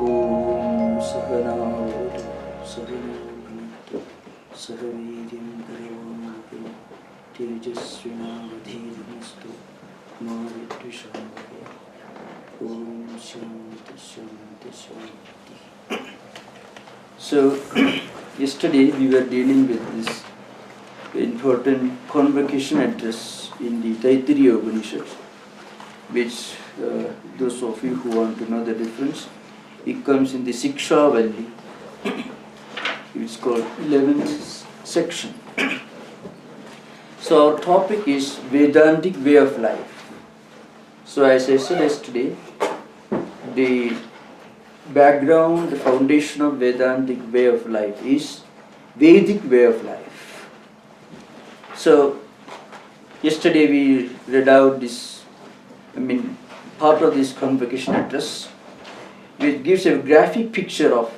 Om Sahanavadu Sahanavadu Sahaviryam Karavamavadu Tejasvinavadhiramastu Mavidvishamavadu Om Shanti Shanti Shanti. So, yesterday we were dealing with this important convocation address in the Taittiriya Upanishad, which those of you who want to know the difference, it comes in the Siksha Valli. It's called 11th section. So our topic is Vedantic Way of Life. So as I said yesterday, the background, the foundation of Vedantic Way of Life is Vedic Way of Life. So yesterday we read out this, part of this convocation address, which gives a graphic picture of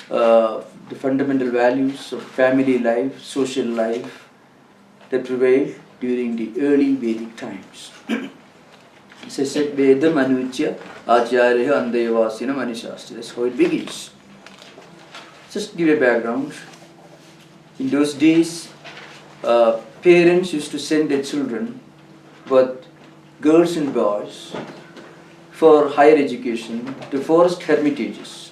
the fundamental values of family life, social life that prevailed during the early Vedic times. As I said, Vedam Anuchya Acharya Andayavasina Manishastra. That's how it begins. Just give a background. In those days, parents used to send their children, both girls and boys, for higher education to forest hermitages,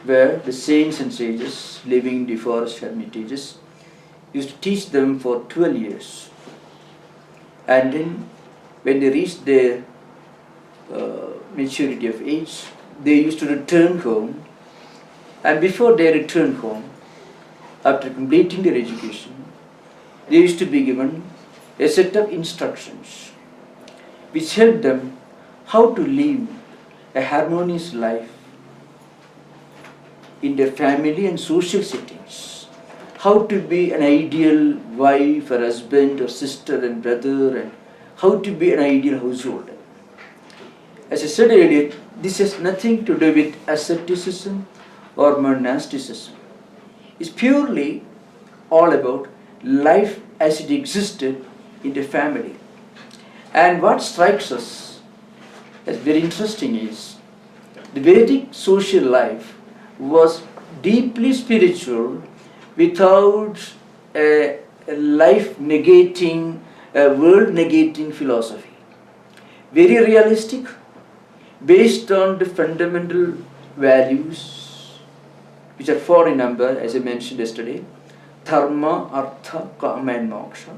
where the saints and sages living in the forest hermitages used to teach them for 12 years. And then when they reached their maturity of age, they used to return home. And before they returned home, after completing their education, they used to be given a set of instructions which helped them how to live a harmonious life in their family and social settings, how to be an ideal wife or husband or sister and brother, and how to be an ideal householder. As I said earlier, this has nothing to do with asceticism or monasticism. It's purely all about life as it existed in the family. And what strikes us as very interesting is the Vedic social life was deeply spiritual without a life negating, a world negating philosophy. Very realistic, based on the fundamental values which are four in number, as I mentioned yesterday: Dharma, Artha, Kama and Moksha.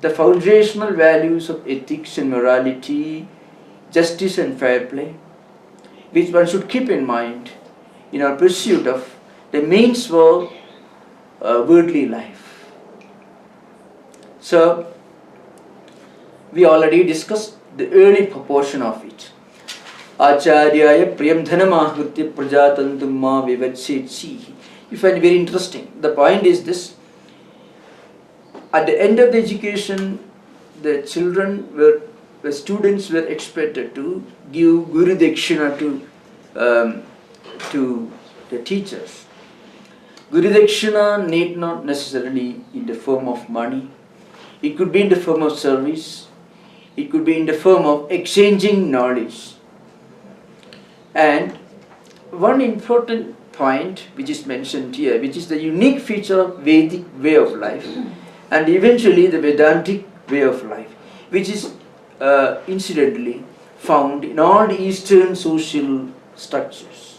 The foundational values of ethics and morality, justice and fair play, which one should keep in mind in our pursuit of the means for worldly life. So, we already discussed the early proportion of it. Acharyaya priyam dhanamahritya prajatantum ma vivachetsi. You find it very interesting. The point is this: at the end of the education, the students were expected to give Guru Dakshina to the teachers. Guru Dakshina need not necessarily in the form of money. It could be in the form of service. It could be in the form of exchanging knowledge. And one important point which is mentioned here, which is the unique feature of Vedic way of life, and eventually the Vedantic way of life, which is incidentally found in all the Eastern social structures,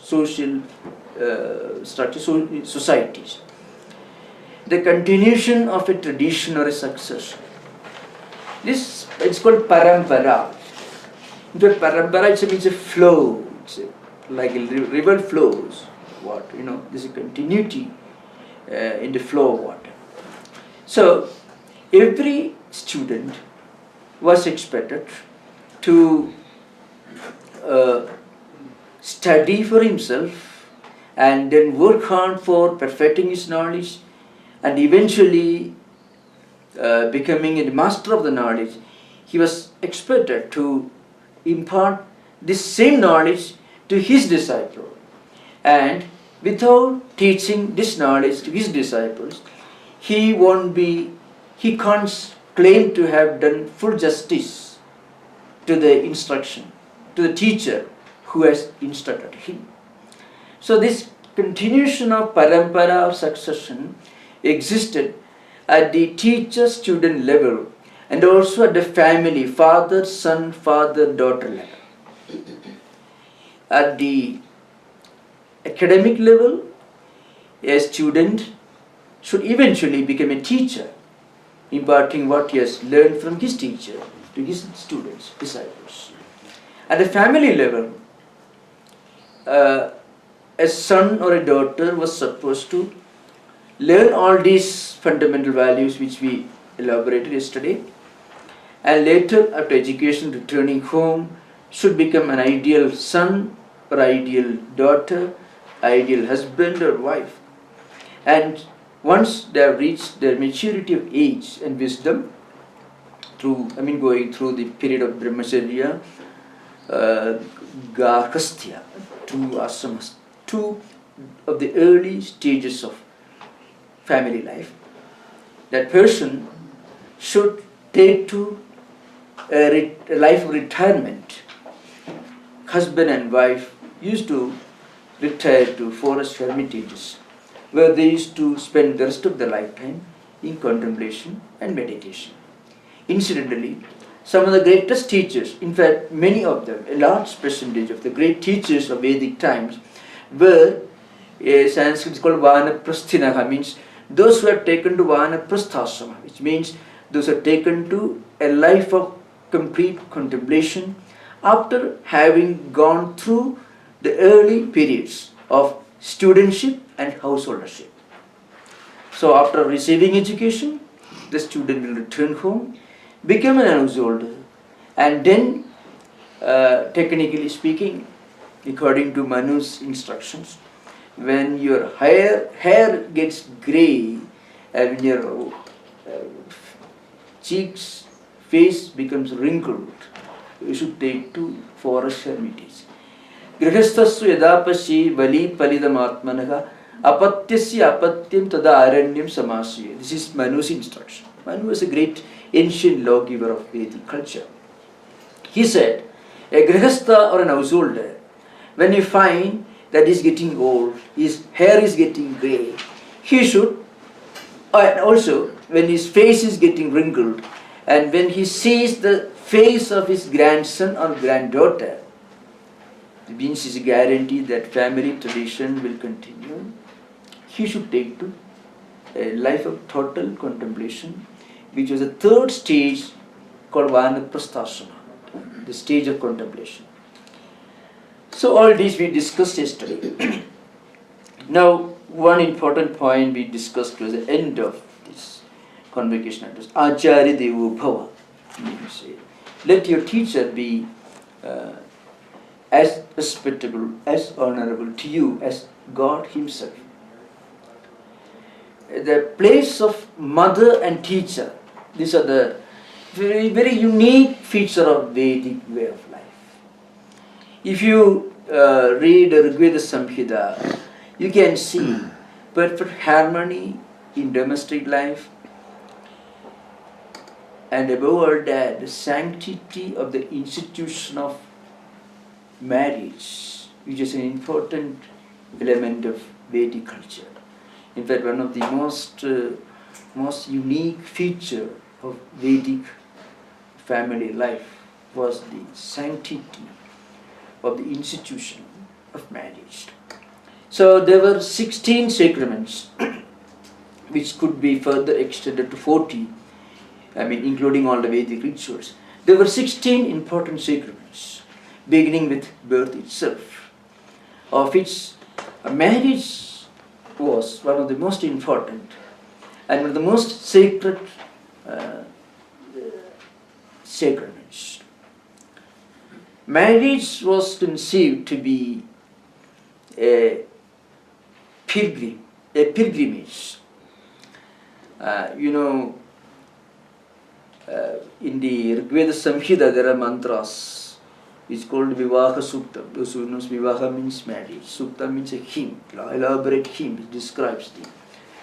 societies. The continuation of a tradition or a succession. This, it's called parampara. The parampara, it means a flow. It's like a river flows. There's a continuity in the flow of water. So, every student was expected to study for himself and then work hard for perfecting his knowledge and eventually becoming a master of the knowledge. He was expected to impart this same knowledge to his disciple. And without teaching this knowledge to his disciples, he can't claim to have done full justice to the instruction, to the teacher who has instructed him. So this continuation of parampara or succession existed at the teacher-student level and also at the family, father-son, father-daughter level. At the academic level, a student should eventually become a teacher, imparting what he has learned from his teacher to his students, disciples. At the family level, a son or a daughter was supposed to learn all these fundamental values which we elaborated yesterday, and later after education returning home should become an ideal son or ideal daughter, ideal husband or wife. And once they have reached their maturity of age and wisdom, going through the period of brahmacharya, garhasthya, two ashramas, two of the early stages of family life, that person should take to a life of retirement. Husband and wife used to retire to forest hermitages, where they used to spend the rest of their lifetime in contemplation and meditation. Incidentally, some of the greatest teachers, in fact many of them, a large percentage of the great teachers of Vedic times were, Sanskrit is called Vanaprasthinaha, means those who have taken to Vanaprasthasrama, which means those who have taken to a life of complete contemplation after having gone through the early periods of studentship and householdership. So after receiving education, the student will return home, become an householder, and then technically speaking, according to Manu's instructions, when your hair gets grey and when your cheeks, face becomes wrinkled, you should take to forest hermitage. Grihasthasu yadapasya vali palidam atmanaha apatyasya apatyam tada aranyam samasya. This is Manu's instruction. Manu was a great ancient lawgiver of Vedic culture. He said, a grihastha or an householder, when you find that he is getting old, his hair is getting grey, he should, and also when his face is getting wrinkled, and when he sees the face of his grandson or granddaughter, it means it's a guarantee that family tradition will continue. He should take to a life of total contemplation, which was the third stage called Vanaprasthasrama, the stage of contemplation. So all these we discussed yesterday. Now, one important point we discussed was the end of this convocation address. Acharya Devo Bhava. Let your teacher be as respectable, as honorable to you as God Himself. The place of mother and teacher, these are the very, very unique feature of Vedic way of life. If you read Rigveda Samhita, you can see perfect harmony in domestic life, and above all that, the sanctity of the institution of marriage, which is an important element of Vedic culture. In fact, one of the most unique feature of Vedic family life was the sanctity of the institution of marriage. So there were 16 sacraments which could be further extended to 40, including all the Vedic rituals. There were 16 important sacraments, beginning with birth itself, of which marriage was one of the most important and one of the most sacred sacraments. Marriage was conceived to be a pilgrimage. In the Rigveda Samhita there are mantras. It's called Vivaha Sukta. Those who knows Vivaha means marriage. Sukta means a hymn, elaborate hymn. It describes the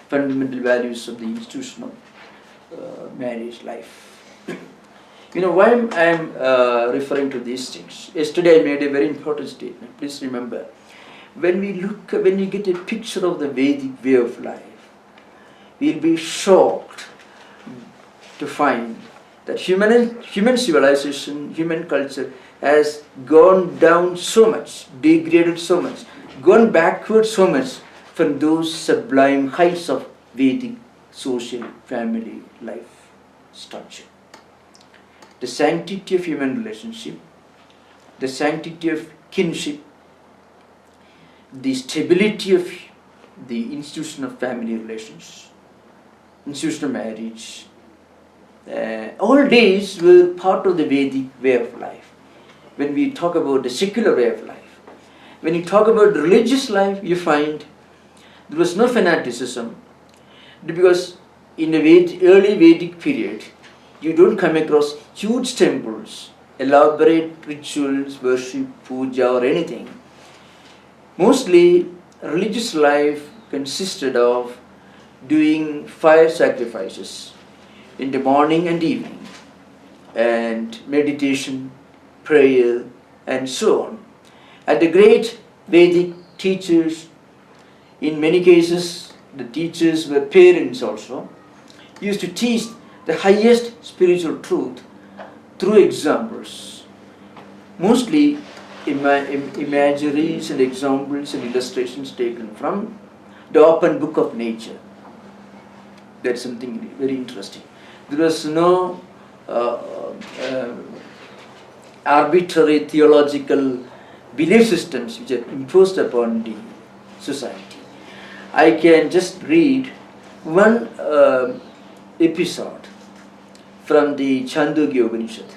fundamental values of the institution of marriage life. You know why I'm referring to these things? Yesterday I made a very important statement. Please remember, when you get a picture of the Vedic way of life, we'll be shocked to find that human civilization, human culture has gone down so much, degraded so much, gone backward so much from those sublime heights of Vedic social family life structure. The sanctity of human relationship, the sanctity of kinship, the stability of the institution of family relations, institution of marriage, all these were part of the Vedic way of life. When we talk about the secular way of life, when you talk about religious life, you find there was no fanaticism, because in the early Vedic period, you don't come across huge temples, elaborate rituals, worship, puja or anything. Mostly religious life consisted of doing fire sacrifices in the morning and evening, and meditation, prayer and so on. And the great Vedic teachers, in many cases the teachers were parents also, used to teach the highest spiritual truth through examples, mostly imageries and examples and illustrations taken from the open book of nature. That's something very interesting. There was no arbitrary theological belief systems which are imposed upon the society. I can just read one episode from the Chandogya Upanishad,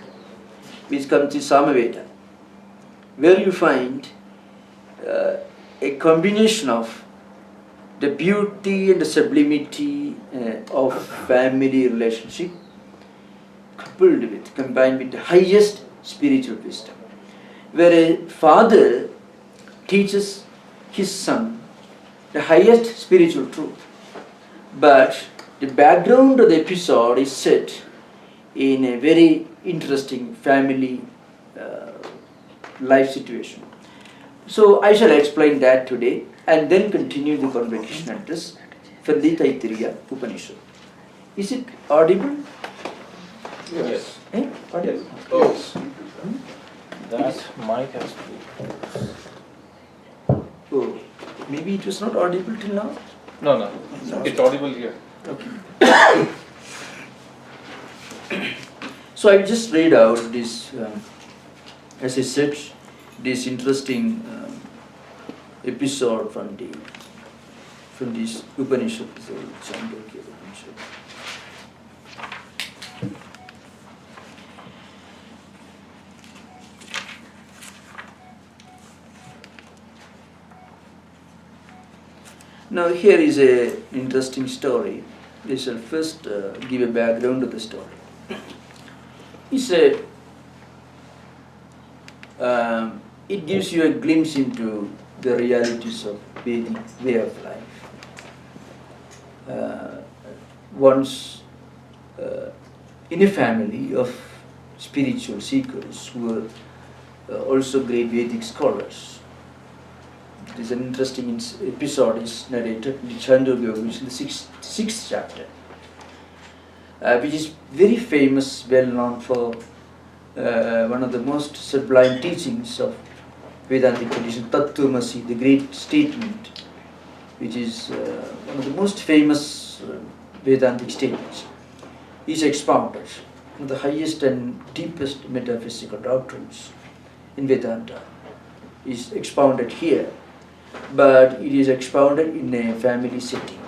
which comes in Samaveda, where you find a combination of the beauty and the sublimity of family relationship combined with the highest spiritual wisdom, where a father teaches his son the highest spiritual truth, but the background of the episode is set in a very interesting family life situation. So I shall explain that today and then continue the conversation at this from the Taittiriya Upanishad. Is it audible? Yes. Eh? Audible? Yes. That mic has to. Oh, maybe it was not audible till now? No. It's audible here. Okay. So I will just read out this, as I said, this interesting episode from this Upanishad, the Chandogya Upanishad. Now here is an interesting story. I shall first give a background to the story. It gives you a glimpse into the realities of Vedic way of life. Once in a family of spiritual seekers who were also great Vedic scholars. It is an interesting episode is narrated in the Chandogya, which is the sixth chapter, which is very famous, well known for one of the most sublime teachings of Vedantic tradition, Tattwamasi, the great statement, which is one of the most famous Vedantic statements, is expounded. One of the highest and deepest metaphysical doctrines in Vedanta is expounded here, but it is expounded in a family setting.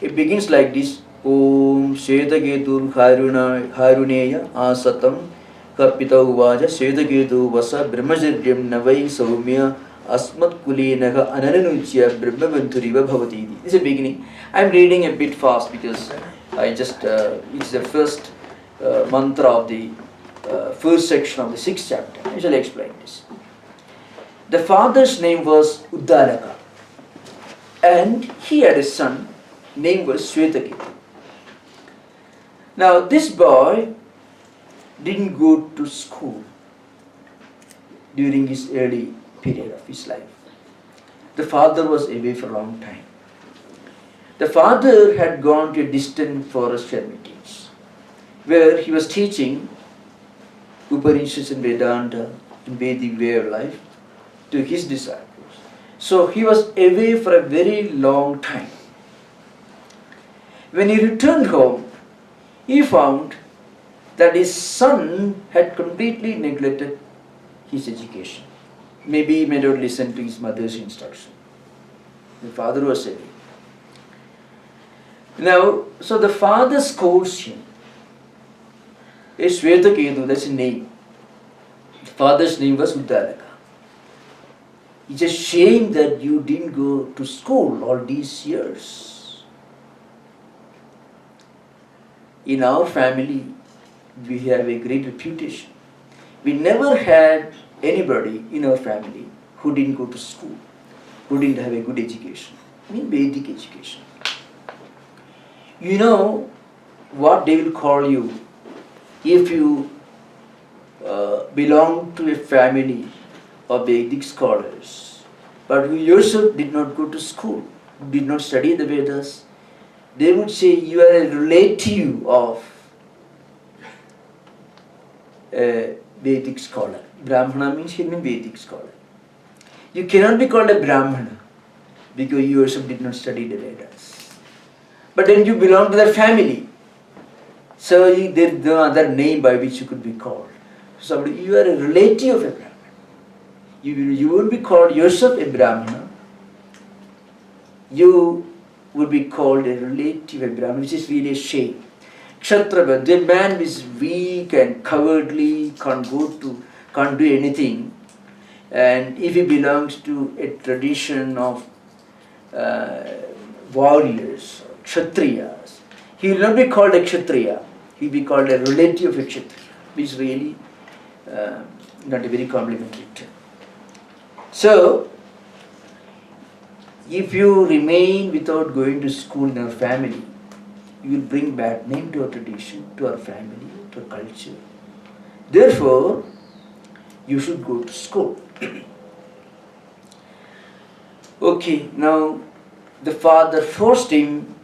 It begins like this: Om Shetaketur Haruneya Asatam Kapita Uvaja Shetaketu Vasa Brahmacharyam Navai Saumya Asmat Kulenaha Anananuchya Brahmavanturiva Bhavati. This is the beginning. I am reading a bit fast because I just, it's the first mantra of the first section of the sixth chapter. I shall explain this. The father's name was Uddalaka, and he had a son name was Swetaketu. Now this boy didn't go to school during his early period of his life. The father was away for a long time. The father had gone to a distant forest hermitage where he was teaching Upanishads and Vedanta and Vedic way of life to his disciples. So he was away for a very long time. When he returned home, he found that his son had completely neglected his education. Maybe he may not listen to his mother's instruction. The father was away. Now, so the father scolds him. Shvetaketu, that's his name. The father's name was Uddalaka. It's a shame that you didn't go to school all these years. In our family, we have a great reputation. We never had anybody in our family who didn't go to school, who didn't have a good education. I mean Vedic education. You know what they will call you if you belong to a family of Vedic scholars, but who yourself did not go to school, did not study the Vedas. They would say you are a relative of a Vedic scholar. Brahmana means human Vedic scholar. You cannot be called a Brahmana because you yourself did not study the Vedas. But then you belong to that family. So there is no other name by which you could be called. Somebody, you are a relative of a Brahmana. You would be called yourself a Brahmana. You would be called a relative of a Brahmana, which is really a shame. Kshatrava, the man is weak and cowardly, can't do anything. And if he belongs to a tradition of warriors, Kshatriyas, he will not be called a Kshatriya, he will be called a relative of a Kshatriya, which is really not a very complimentary term. So, if you remain without going to school in our family, you will bring bad name to our tradition, to our family, to our culture. Therefore, you should go to school. Okay, now the father forced him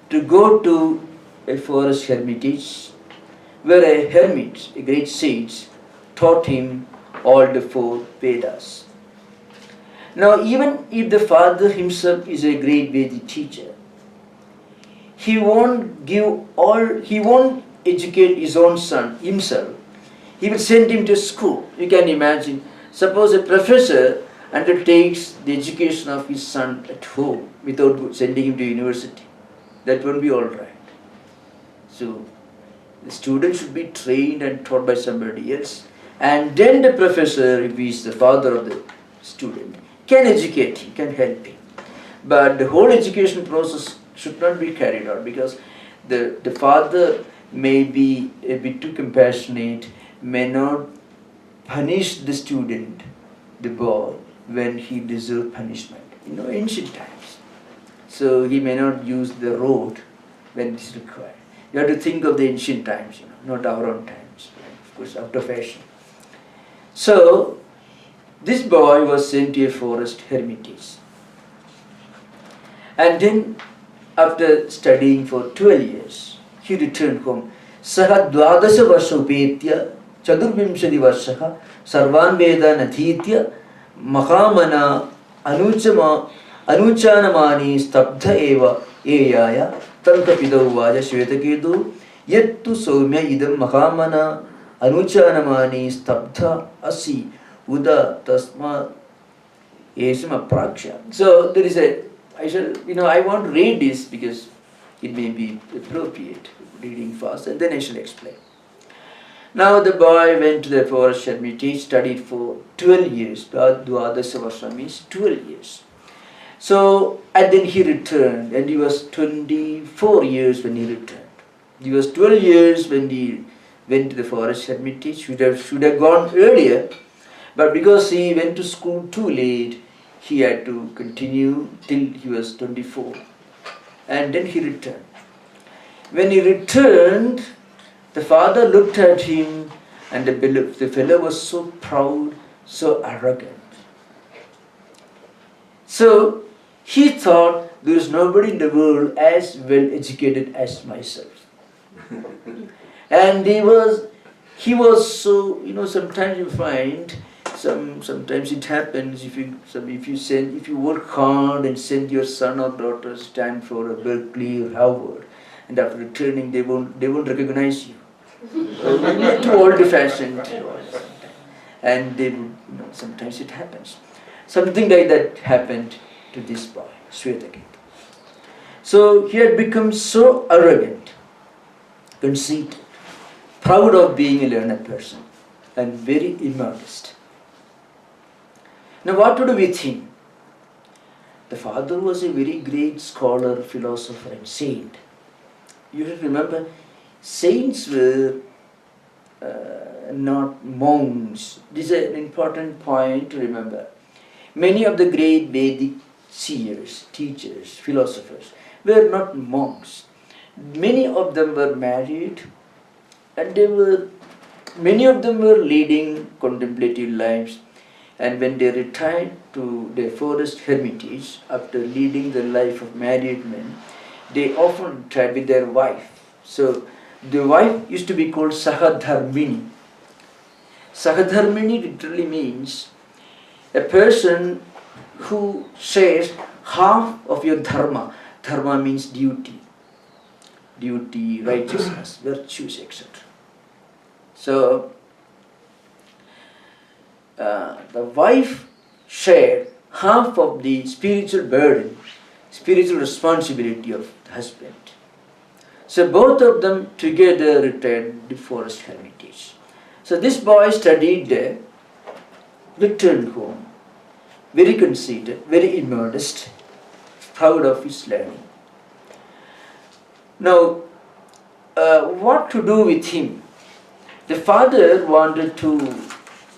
to go to a forest hermitage where a hermit, a great sage, taught him all the 4 Vedas. Now, even if the father himself is a great Vedic teacher, he won't educate his own son himself. He will send him to school. You can imagine, suppose a professor undertakes the education of his son at home without sending him to university. That won't be all right. So, the student should be trained and taught by somebody else. And then the professor, if he is the father of the student, can educate him, can help him. But the whole education process should not be carried out because the father may be a bit too compassionate, may not punish the student, the boy, when he deserves punishment. You know, ancient times. So he may not use the rod when it is required. You have to think of the ancient times, you know, not our own times, of course, out of fashion. So, this boy was sent to a forest hermitage. And then, after studying for 12 years, he returned home. Saha dvadasha varsha upetya chadurvimshati varsha sarvan vedan adhitya mahamana anuchanamani stabdha eva eyaya tankapidau vaja shvetaketu yattu soumya idam mahamana anuchanamani stabdha asi uda tasma esam apraksha. So there is I want to read this because it may be appropriate, reading fast, and then I shall explain. Now the boy went to the forest hermitage, studied for 12 years. Dvadasha varsha means 12 years. So, and then he returned, and he was 24 years when he returned. He was 12 years when he went to the forest hermitage. Should have gone earlier, but because he went to school too late, he had to continue till he was 24. And then he returned. When he returned, The father looked at him, and the fellow was so proud, so arrogant. So he thought, there is nobody in the world as well educated as myself. And he was so, sometimes you find, sometimes it happens if you work hard and send your son or daughter Stanford or Berkeley or Harvard, and after returning they won't recognize you. Too old-fashioned, and they would, sometimes it happens. Something like that happened to this boy, Shwetaketa. So he had become so arrogant, conceited, proud of being a learned person, and very immodest. Now what to do with him? The father was a very great scholar, philosopher, and saint. You have to remember, saints were not monks. This is an important point to remember. Many of the great Vedic seers, teachers, philosophers were not monks. Many of them were married, and many of them were leading contemplative lives. And when they retired to their forest hermitage after leading the life of married men, they often retired with their wife. So the wife used to be called Sahadharmini. Sahadharmini literally means a person who shares half of your dharma. Dharma means duty, righteousness, virtues, etc. So the wife shared half of the spiritual burden, spiritual responsibility of the husband. So both of them together retired to the forest hermitage. So this boy studied there, returned home, very conceited, very immodest, proud of his learning. Now, what to do with him? The father wanted to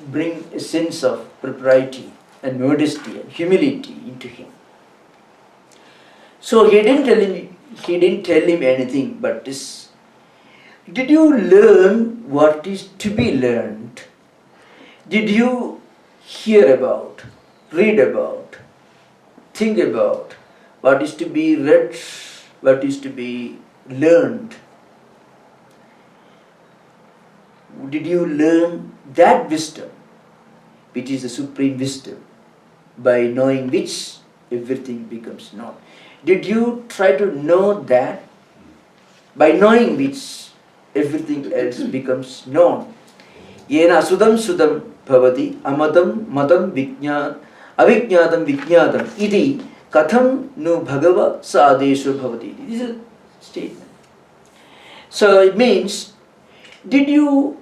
bring a sense of propriety and modesty and humility into him. So he didn't tell him anything but this. Did you learn what is to be learned? Did you hear about, read about, think about what is to be read, what is to be learned? Did you learn that wisdom, which is the supreme wisdom, by knowing which everything becomes known? Did you try to know that, by knowing which everything else becomes known? Yena sudam sudam bhavati amadam madam avijñātam vijñātam idi katham nu bhagava sādesho bhavati. This is a statement. So it means, did you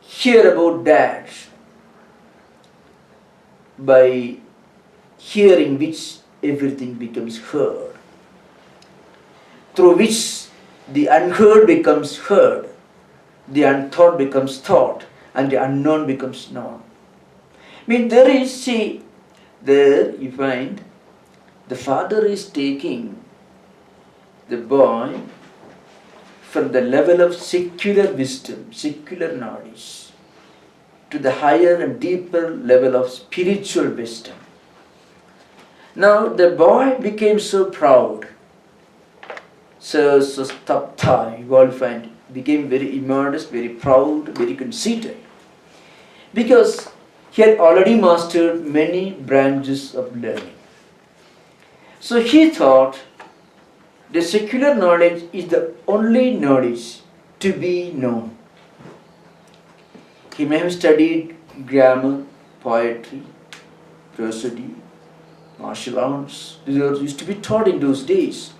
hear about that, by hearing which everything becomes heard, through which the unheard becomes heard, the unthought becomes thought, and the unknown becomes known. I mean, there you find the father is taking the boy from the level of secular wisdom, secular knowledge, to the higher and deeper level of spiritual wisdom. Now the boy became so proud, so stapta, you all find, became very immodest, very proud, very conceited, because he had already mastered many branches of learning. So he thought the secular knowledge is the only knowledge to be known. He may have studied grammar, poetry, prosody, martial arts. These used to be taught in those days.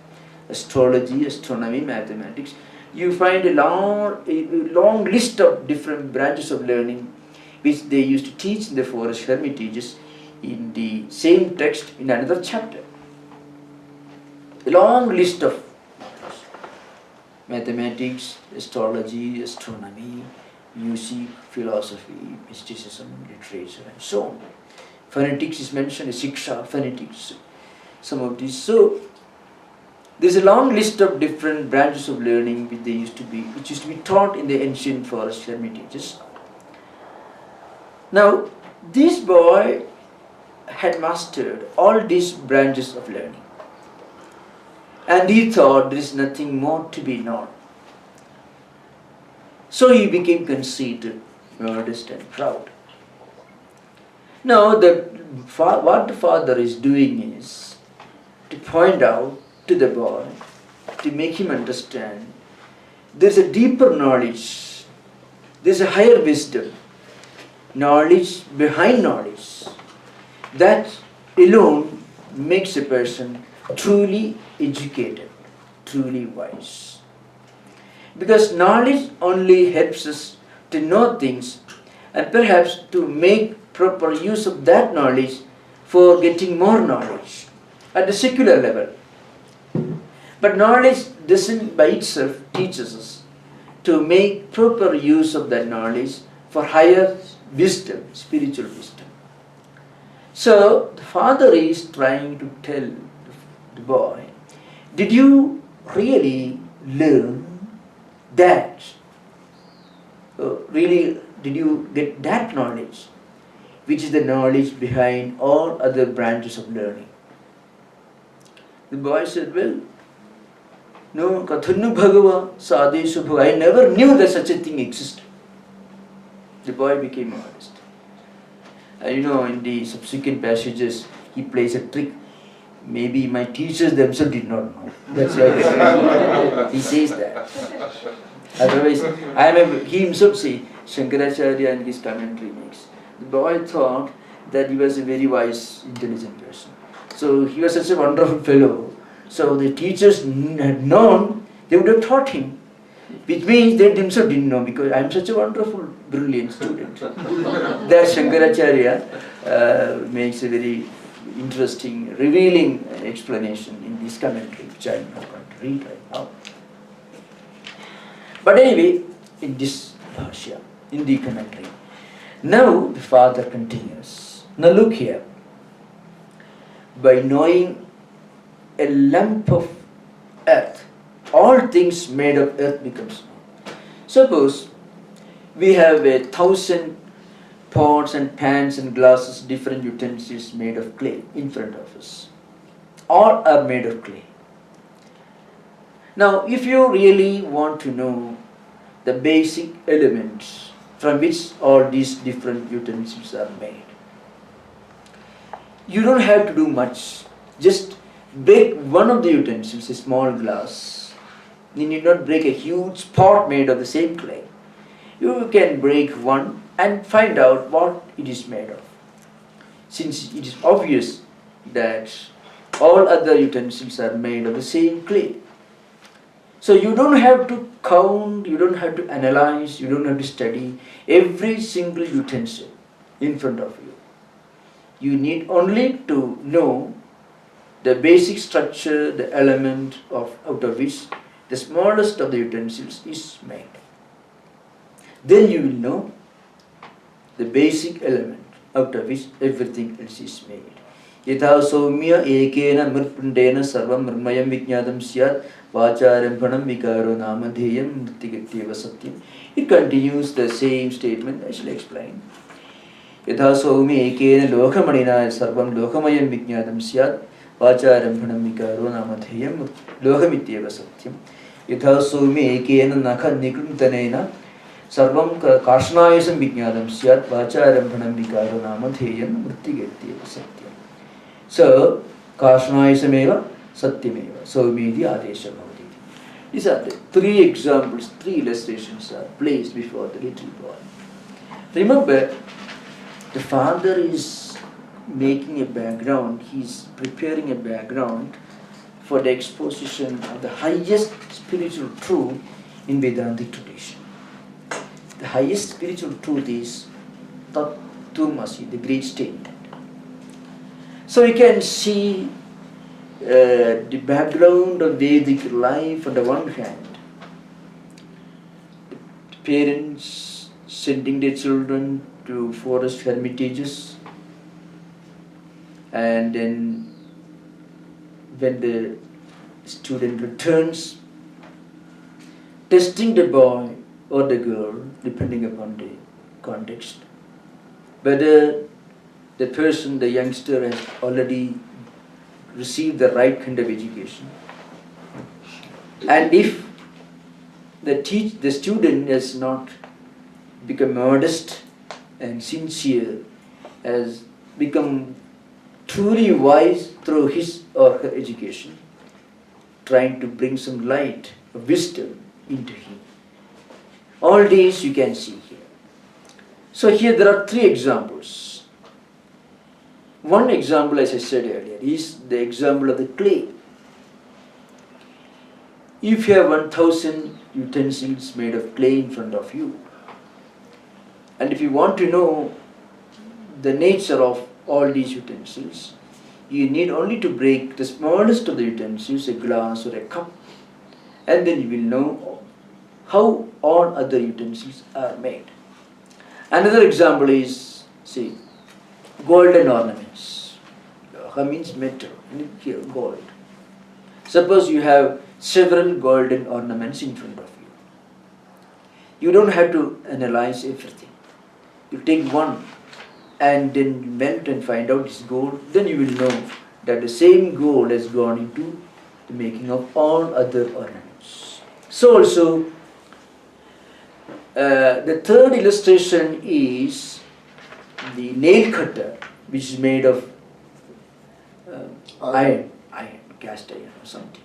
Astrology, astronomy, mathematics. You find a long list of different branches of learning which they used to teach in the forest hermitages in the same text in another chapter. A long list of mathematics, astrology, astronomy, music, philosophy, mysticism, literature, and so on. Phonetics is mentioned, Siksha, phonetics, some of these. So There's a long list of different branches of learning which used to be taught in the ancient forest hermitages. Now, this boy had mastered all these branches of learning, and he thought there is nothing more to be known. So he became conceited, modest and proud. Now what the father is doing is to point out to the boy, to make him understand there's a deeper knowledge, there's a higher wisdom, knowledge behind knowledge, that alone makes a person truly educated, truly wise. Because knowledge only helps us to know things and perhaps to make proper use of that knowledge for getting more knowledge at the secular level. But knowledge doesn't by itself teaches us to make proper use of that knowledge for higher wisdom, spiritual wisdom. So the father is trying to tell the boy, did you really learn that? Really, did you get that knowledge, which is the knowledge behind all other branches of learning? The boy said, well, no, Kathannu Bhagava Sadeshu Bhagava. I never knew that such a thing existed. The boy became modest. In the subsequent passages, he plays a trick. Maybe my teachers themselves did not know. That's why he says that. Otherwise, he himself says, Shankaracharya in his commentary makes. The boy thought that he was a very wise, intelligent person. So he was such a wonderful fellow. So the teachers had known, they would have taught him. Which means they themselves didn't know, because I am such a wonderful, brilliant student. That Shankaracharya makes a very interesting, revealing explanation in this commentary, which I am not going to read right now. But anyway, in this bhashya, in the commentary, now the father continues. Now look here. By knowing a lump of earth, all things made of earth becomes known. Suppose we have 1,000 pots and pans and glasses, different utensils made of clay in front of us. All are made of clay. Now, if you really want to know the basic elements from which all these different utensils are made, you don't have to do much. Just break one of the utensils, a small glass. You need not break a huge pot made of the same clay. You can break one and find out what it is made of. Since it is obvious that all other utensils are made of the same clay. So you don't have to count, you don't have to analyze, you don't have to study every single utensil in front of you. You need only to know the basic structure, the element out of which the smallest of the utensils is made. Then you will know the basic element out of which everything else is made. Yatha soumya ekena mrpundena sarvam mrmayam vijnadam syat vacharambhanam vikaro namadheyam mrtigatyeva satyam. It continues the same statement. I shall explain. Yatha soumya ekena lokamanina sarvam lokamayam vijnadam syat vacharambhanam vikaro namadheyam lokamityeva satyam. Yatha soumya ekena nakha nikrumtanena sarvam karshnayasam vijnadam syat vacharambhanam vikaro namadheyam mrtigatyeva satyam. So, Karshnayasameva Satyameva. Saumedi Adesha Bhavati. These are the three examples, three illustrations are placed before the little boy. Remember, the father is making a background, he is preparing a background for the exposition of the highest spiritual truth in Vedantic tradition. The highest spiritual truth is Tattwamasi, the great statement. So you can see the background of Vedic life on the one hand. The parents sending their children to forest hermitages, and then when the student returns, testing the boy or the girl, depending upon the context, whether the person, the youngster, has already received the right kind of education. And if the student has not become modest and sincere, has become truly wise through his or her education, trying to bring some light of wisdom into him. All these you can see here. So here there are 3 examples. One example, as I said earlier, is the example of the clay. If you have 1,000 utensils made of clay in front of you, and if you want to know the nature of all these utensils, you need only to break the smallest of the utensils, a glass or a cup, and then you will know how all other utensils are made. Another example is, see, golden ornaments. Ha means metal, and here gold. Suppose you have several golden ornaments in front of you. You don't have to analyze everything. You take one and then melt and find out it's gold, then you will know that the same gold has gone into the making of all other ornaments. So also, the third illustration is the nail cutter, which is made of iron, cast iron or something.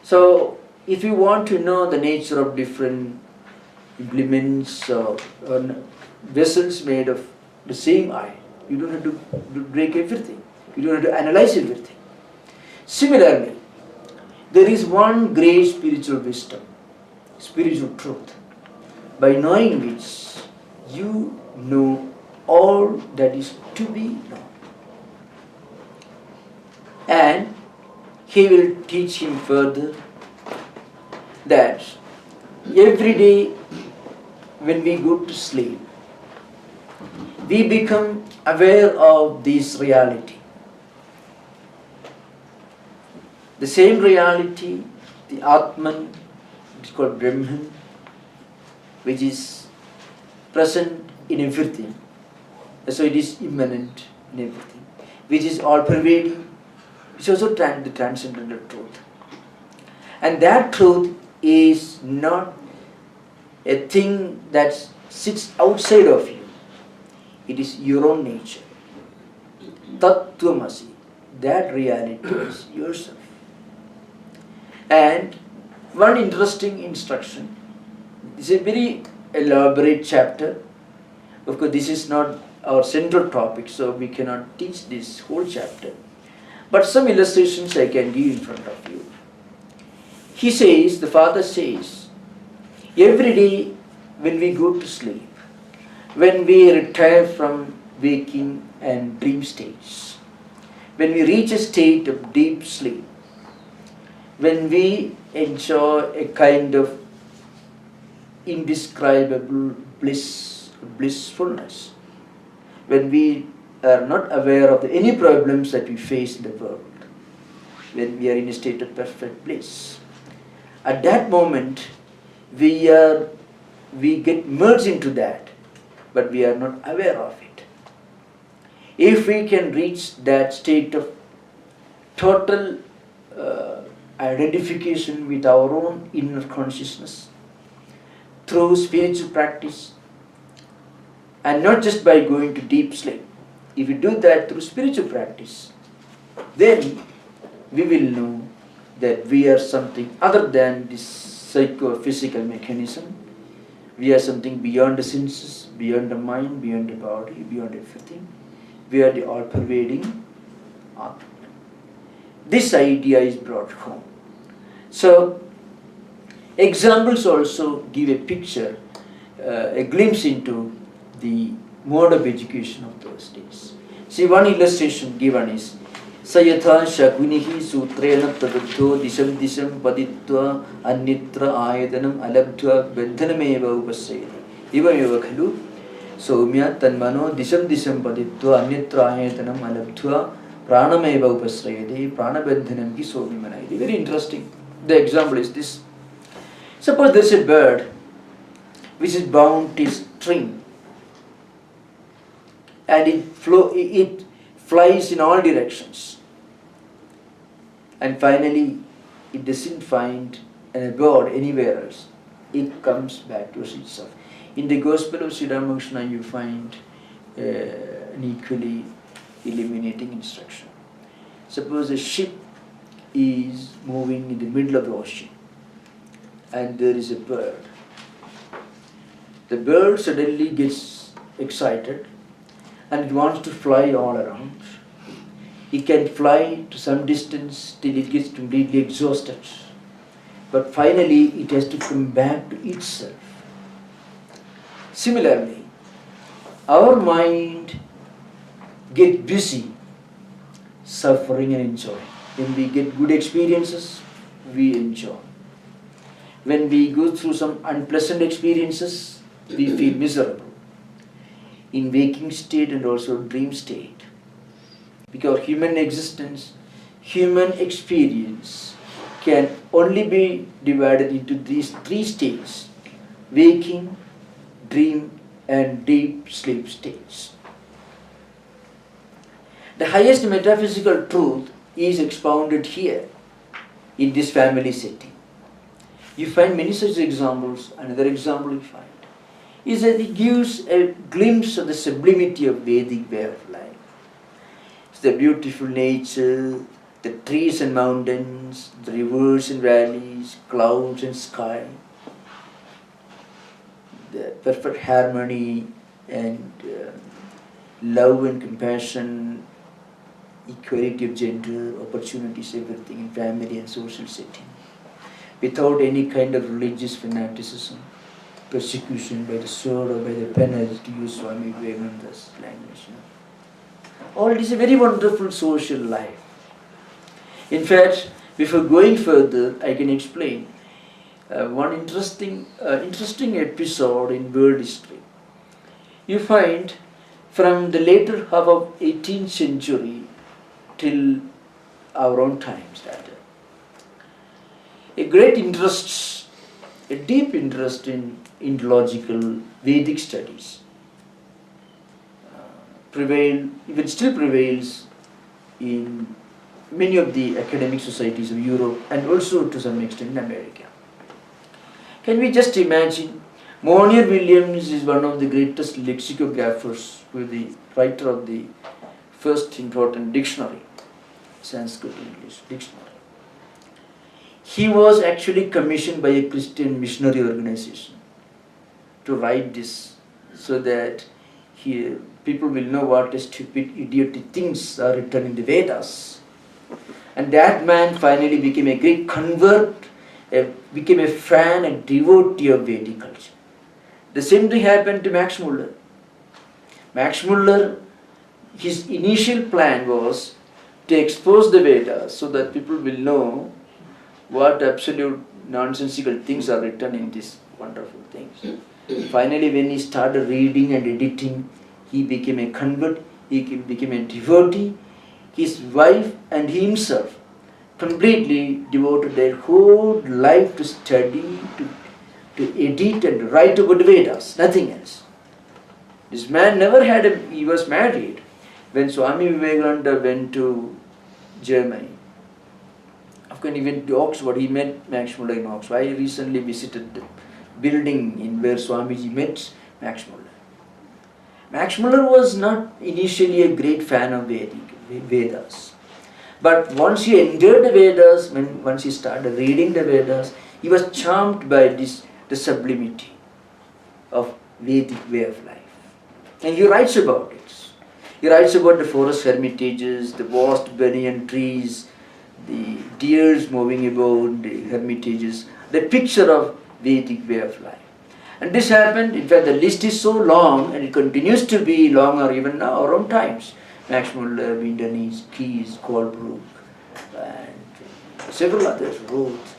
So, if you want to know the nature of different implements or vessels made of the same iron, you don't have to break everything. You don't have to analyze everything. Similarly, there is one great spiritual wisdom, spiritual truth, by knowing which you know all that is to be known. And he will teach him further that every day when we go to sleep, we become aware of this reality. The same reality, the Atman, it is called Brahman, which is present in everything. So it is immanent in everything, which is all-pervading. It's also the transcendental truth. And that truth is not a thing that sits outside of you. It is your own nature. Tattwamasi, that reality is yourself. And one interesting instruction, this is a very elaborate chapter. Of course, this is not our central topic, so we cannot teach this whole chapter. But some illustrations I can give in front of you. He says, the father says, every day when we go to sleep, when we retire from waking and dream states, when we reach a state of deep sleep, when we enjoy a kind of indescribable bliss, blissfulness, when we are not aware of any problems that we face in the world, when we are in a state of perfect bliss, at that moment we get merged into that, but we are not aware of it. If we can reach that state of total identification with our own inner consciousness through spiritual practice, and not just by going to deep sleep, if we do that through spiritual practice, then we will know that we are something other than this psycho-physical mechanism. We are something beyond the senses, beyond the mind, beyond the body, beyond everything. We are the all-pervading Atman. This idea is brought home. So, examples also give a picture, a glimpse into the mode of education of those days. See, one illustration given is Sayatha Shakunihi Sutrena Taduddho Disham Disham Paditva Annitra Ayadanam Alabdhva Vedhanameva Upasayati. Ivameva Khalu Soumya Tanmano Disham Disham Paditva Annitra Ayadanam Alabdhva Pranameva upasrayade, pranabandhanam ki somimanayade. Very interesting. The example is this. Suppose there is a bird which is bound to a string and it flies in all directions, and finally it doesn't find an abode anywhere else. It comes back to itself. In the Gospel of Sri Ramakrishna you find an equally illuminating instruction. Suppose a ship is moving in the middle of the ocean and there is a bird. The bird suddenly gets excited and it wants to fly all around. It can fly to some distance till it gets completely exhausted. But finally it has to come back to itself. Similarly, our mind gets busy suffering and enjoying. When we get good experiences, we enjoy. When we go through some unpleasant experiences, we feel miserable. In waking state and also dream state. Because human existence, human experience can only be divided into these three states: waking, dream and deep sleep states. The highest metaphysical truth is expounded here in this family setting. You find many such examples. Another example you find is that it gives a glimpse of the sublimity of Vedic way of life. It's the beautiful nature, the trees and mountains, the rivers and valleys, clouds and sky, the perfect harmony and love and compassion, equality of gender, opportunities, everything in family and social setting, without any kind of religious fanaticism, persecution by the sword or by the pen, as to use Swami Vivekananda's language. All it is a very wonderful social life. In fact, before going further, I can explain one interesting episode in world history. You find from the later half of 18th century till our own times, a great interest, a deep interest in Indological Vedic studies even still prevails in many of the academic societies of Europe and also to some extent in America. Can we just imagine, Monier Williams is one of the greatest lexicographers, who is the writer of the first important dictionary, Sanskrit English dictionary. He was actually commissioned by a Christian missionary organization to write this so that people will know what stupid, idiotic things are written in the Vedas. And that man finally became a great convert, became a fan and devotee of Vedic culture. The same thing happened to Max Muller. Max Muller, his initial plan was to expose the Vedas so that people will know what absolute nonsensical things are written in these wonderful things. Finally, when he started reading and editing, he became a convert, he became a devotee. His wife and he himself completely devoted their whole life to study, to edit and write about Vedas, nothing else. This man never he was married. When Swami Vivekananda went to Germany, of course he went to Oxford, he met Max Muller in Oxford. I recently visited the building in where Swamiji met Max Muller. Max Muller was not initially a great fan of Vedas. But once he entered the Vedas, once he started reading the Vedas, he was charmed by the sublimity of Vedic way of life. And he writes about it. He writes about the forest hermitages, the vast banyan trees, the deers moving about the hermitages, the picture of Vedic way of life. And this happened, in fact the list is so long and it continues to be longer even now, our own times. Max Muller, Windanis, Keyes, Colebrook, and several others, Roth,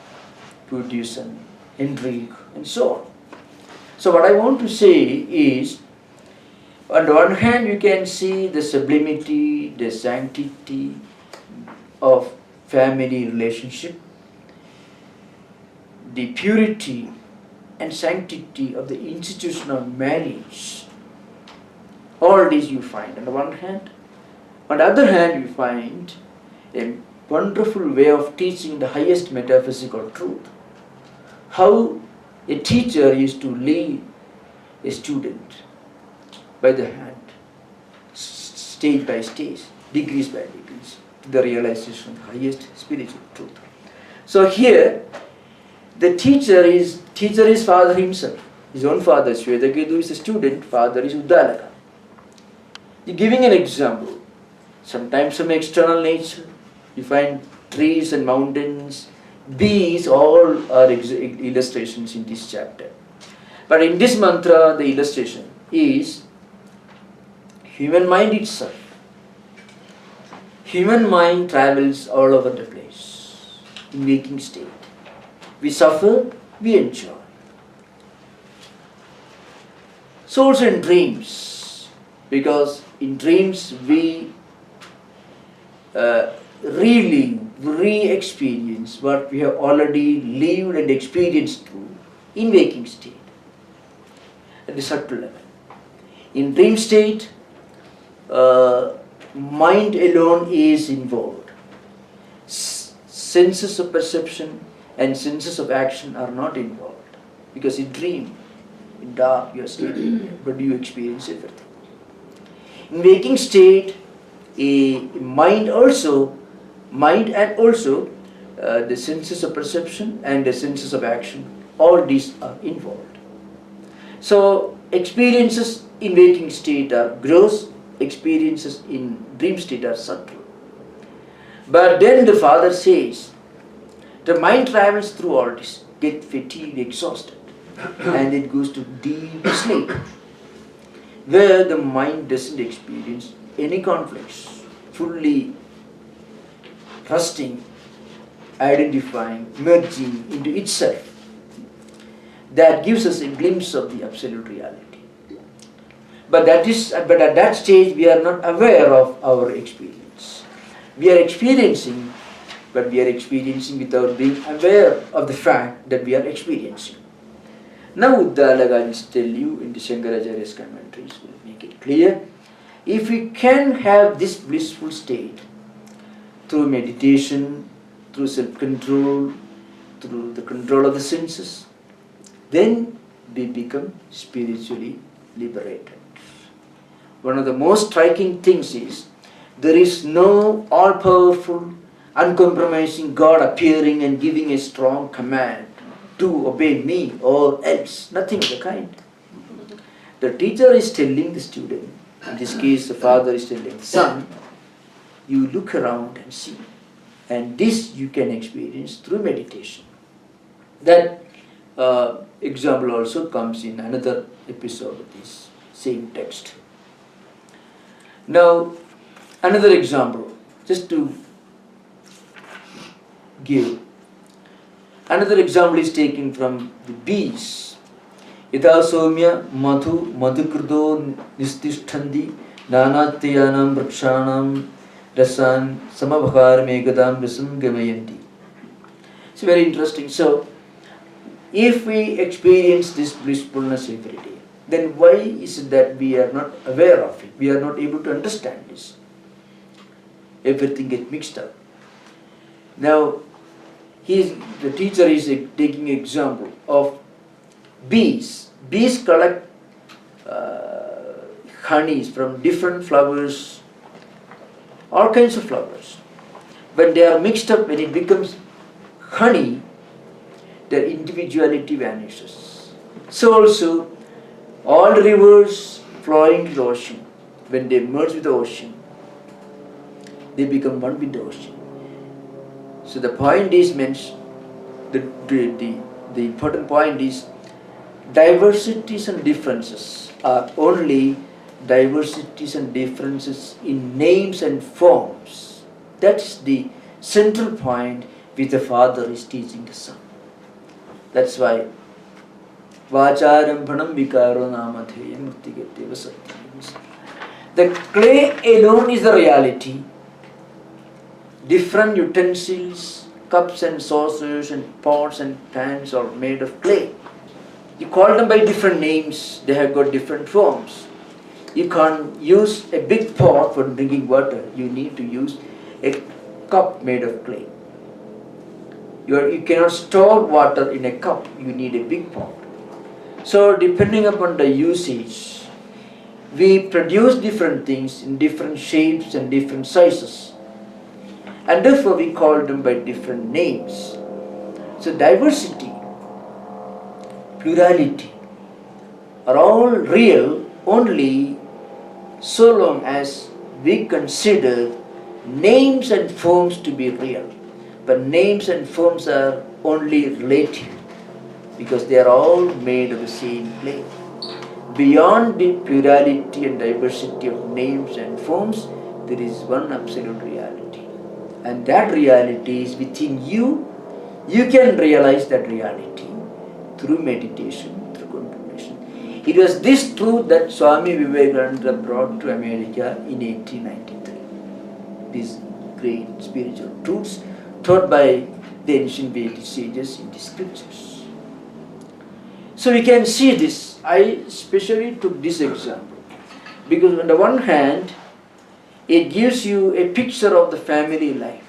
Putison, Hendrick, and so on. So what I want to say is, On the one hand, you can see the sublimity, the sanctity of family relationship, the purity and sanctity of the institution of marriage. All these you find on the one hand. On the other hand, you find a wonderful way of teaching the highest metaphysical truth. How a teacher is to lead a student by the hand, stage by stage, degrees by degrees, to the realization of the highest spiritual truth. So here, the teacher is father himself. His own father, Shwetaketu, is a student, father is Uddalaka. Giving an example, sometimes some external nature, you find trees and mountains, bees, all are illustrations in this chapter. But in this mantra, the illustration is human mind itself. Human mind travels all over the place in waking state. We suffer, we enjoy. So also in dreams, because in dreams we relive, re-experience what we have already lived and experienced through in waking state at the subtle level. In dream state, mind alone is involved. Senses of perception and senses of action are not involved, because in dream, in dark, you are sleeping, but you experience everything. In waking state, mind and also the senses of perception and the senses of action, all these are involved. So experiences in waking state are gross, experiences in dream state are subtle. But then the father says, the mind travels through all this, get fatigued, exhausted, and it goes to deep sleep, where the mind doesn't experience any conflicts, fully resting, identifying, merging into itself. That gives us a glimpse of the absolute reality. But at that stage we are not aware of our experience. We are experiencing, but we are experiencing without being aware of the fact that we are experiencing. Now Uddalaka will tell you in the Shankaracharya's commentaries, will make it clear. If we can have this blissful state through meditation, through self-control, through the control of the senses, then we become spiritually liberated. One of the most striking things is, there is no all-powerful, uncompromising God appearing and giving a strong command to obey me or else. Nothing of the kind. The teacher is telling the student, in this case the father is telling the son, you look around and see. And this you can experience through meditation. That example also comes in another episode of this same text. Now, another example, just to give. Another example is taken from the bees. Yatha somya madhu madhukrito nististhandi nanatyanam vrakshanam rasan samabhakaram ekadam rasam gamayanti. It's very interesting. So, if we experience this blissfulness every day, then why is it that we are not aware of it? We are not able to understand this. Everything gets mixed up. Now, the teacher is taking example of bees. Bees collect honeys from different flowers, all kinds of flowers. When they are mixed up, when it becomes honey, their individuality vanishes. So also, all rivers flowing to the ocean, when they merge with the ocean, they become one with the ocean. So the point is mentioned, the important point is, diversities and differences are only diversities and differences in names and forms. That's the central point which the father is teaching the son. That's why Vacharambhanam vikaro namadheyam muktigateva satyam. The clay alone is the reality. Different utensils, cups and saucers and pots and pans are made of clay. You call them by different names, they have got different forms. You can't use a big pot for drinking water. You need to use a cup made of clay. You cannot store water in a cup. You need a big pot. So depending upon the usage, we produce different things in different shapes and different sizes. And therefore we call them by different names. So diversity, plurality are all real only so long as we consider names and forms to be real. But names and forms are only relative because they are all made of the same clay. Beyond the plurality and diversity of names and forms, there is one absolute reality. And that reality is within you. You can realize that reality through meditation, through contemplation. It was this truth that Swami Vivekananda brought to America in 1893. These great spiritual truths taught by the ancient Vedic sages in the scriptures. So we can see this. I especially took this example because on the one hand, it gives you a picture of the family life,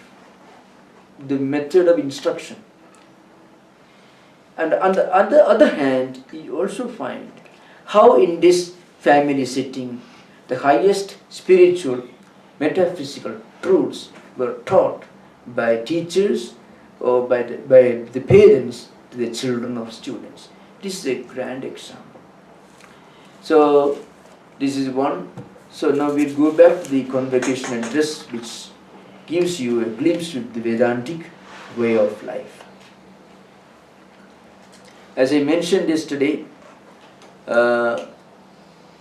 the method of instruction. And on the other hand, you also find how in this family setting, the highest spiritual, metaphysical truths were taught by teachers or by the parents to the children or students. This is a grand example. So this is one. So now we go back to the convocation address, which gives you a glimpse with the Vedantic way of life. As I mentioned yesterday,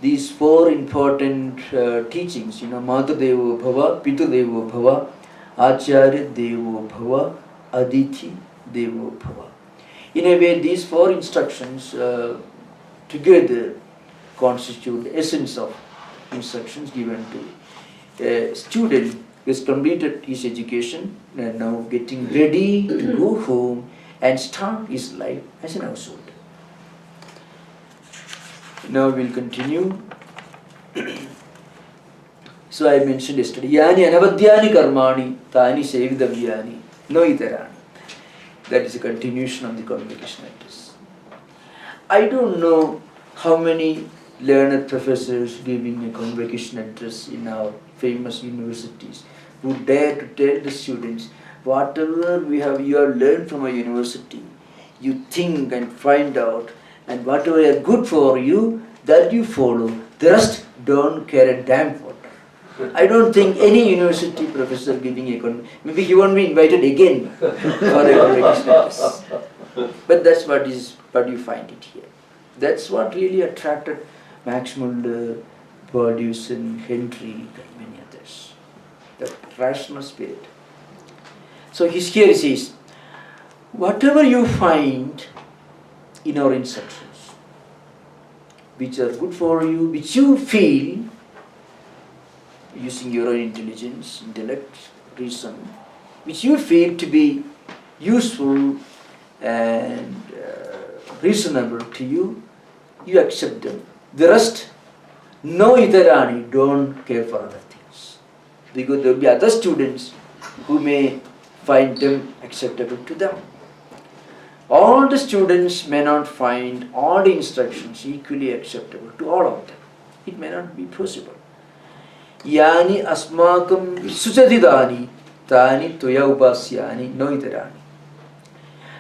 these four important teachings, Mata Devo Bhava, Pitu Devo Bhava, Acharya Devo Bhava, Aditi Devo Bhava. In a way, these four instructions together constitute the essence of instructions given to a student who has completed his education and now getting ready to go home and start his life as an householder. Now we'll continue. So I mentioned yesterday, Yani anavadhyani karmani tani sevidavyani no itarani. That is a continuation of the convocation address. I don't know how many learned professors giving a convocation address in our famous universities who dare to tell the students, whatever you have learned from a university, you think and find out, and whatever is good for you, that you follow. The rest don't care a damn for. I don't think any university professor giving a maybe he won't be invited again for a convocation address. But that's what you find it here. That's what really attracted Max Muller, Bordewson, Henry, and many others. The rational spirit. So here he says, whatever you find in our instructions, which are good for you, which you feel, using your own intelligence, intellect, reason, which you feel to be useful and reasonable to you, you accept them. The rest, no itarani, don't care for other things. Because there will be other students who may find them acceptable to them. All the students may not find all the instructions equally acceptable to all of them. It may not be possible. Yani asmakam suchadidani tani toya upasyani no itarani.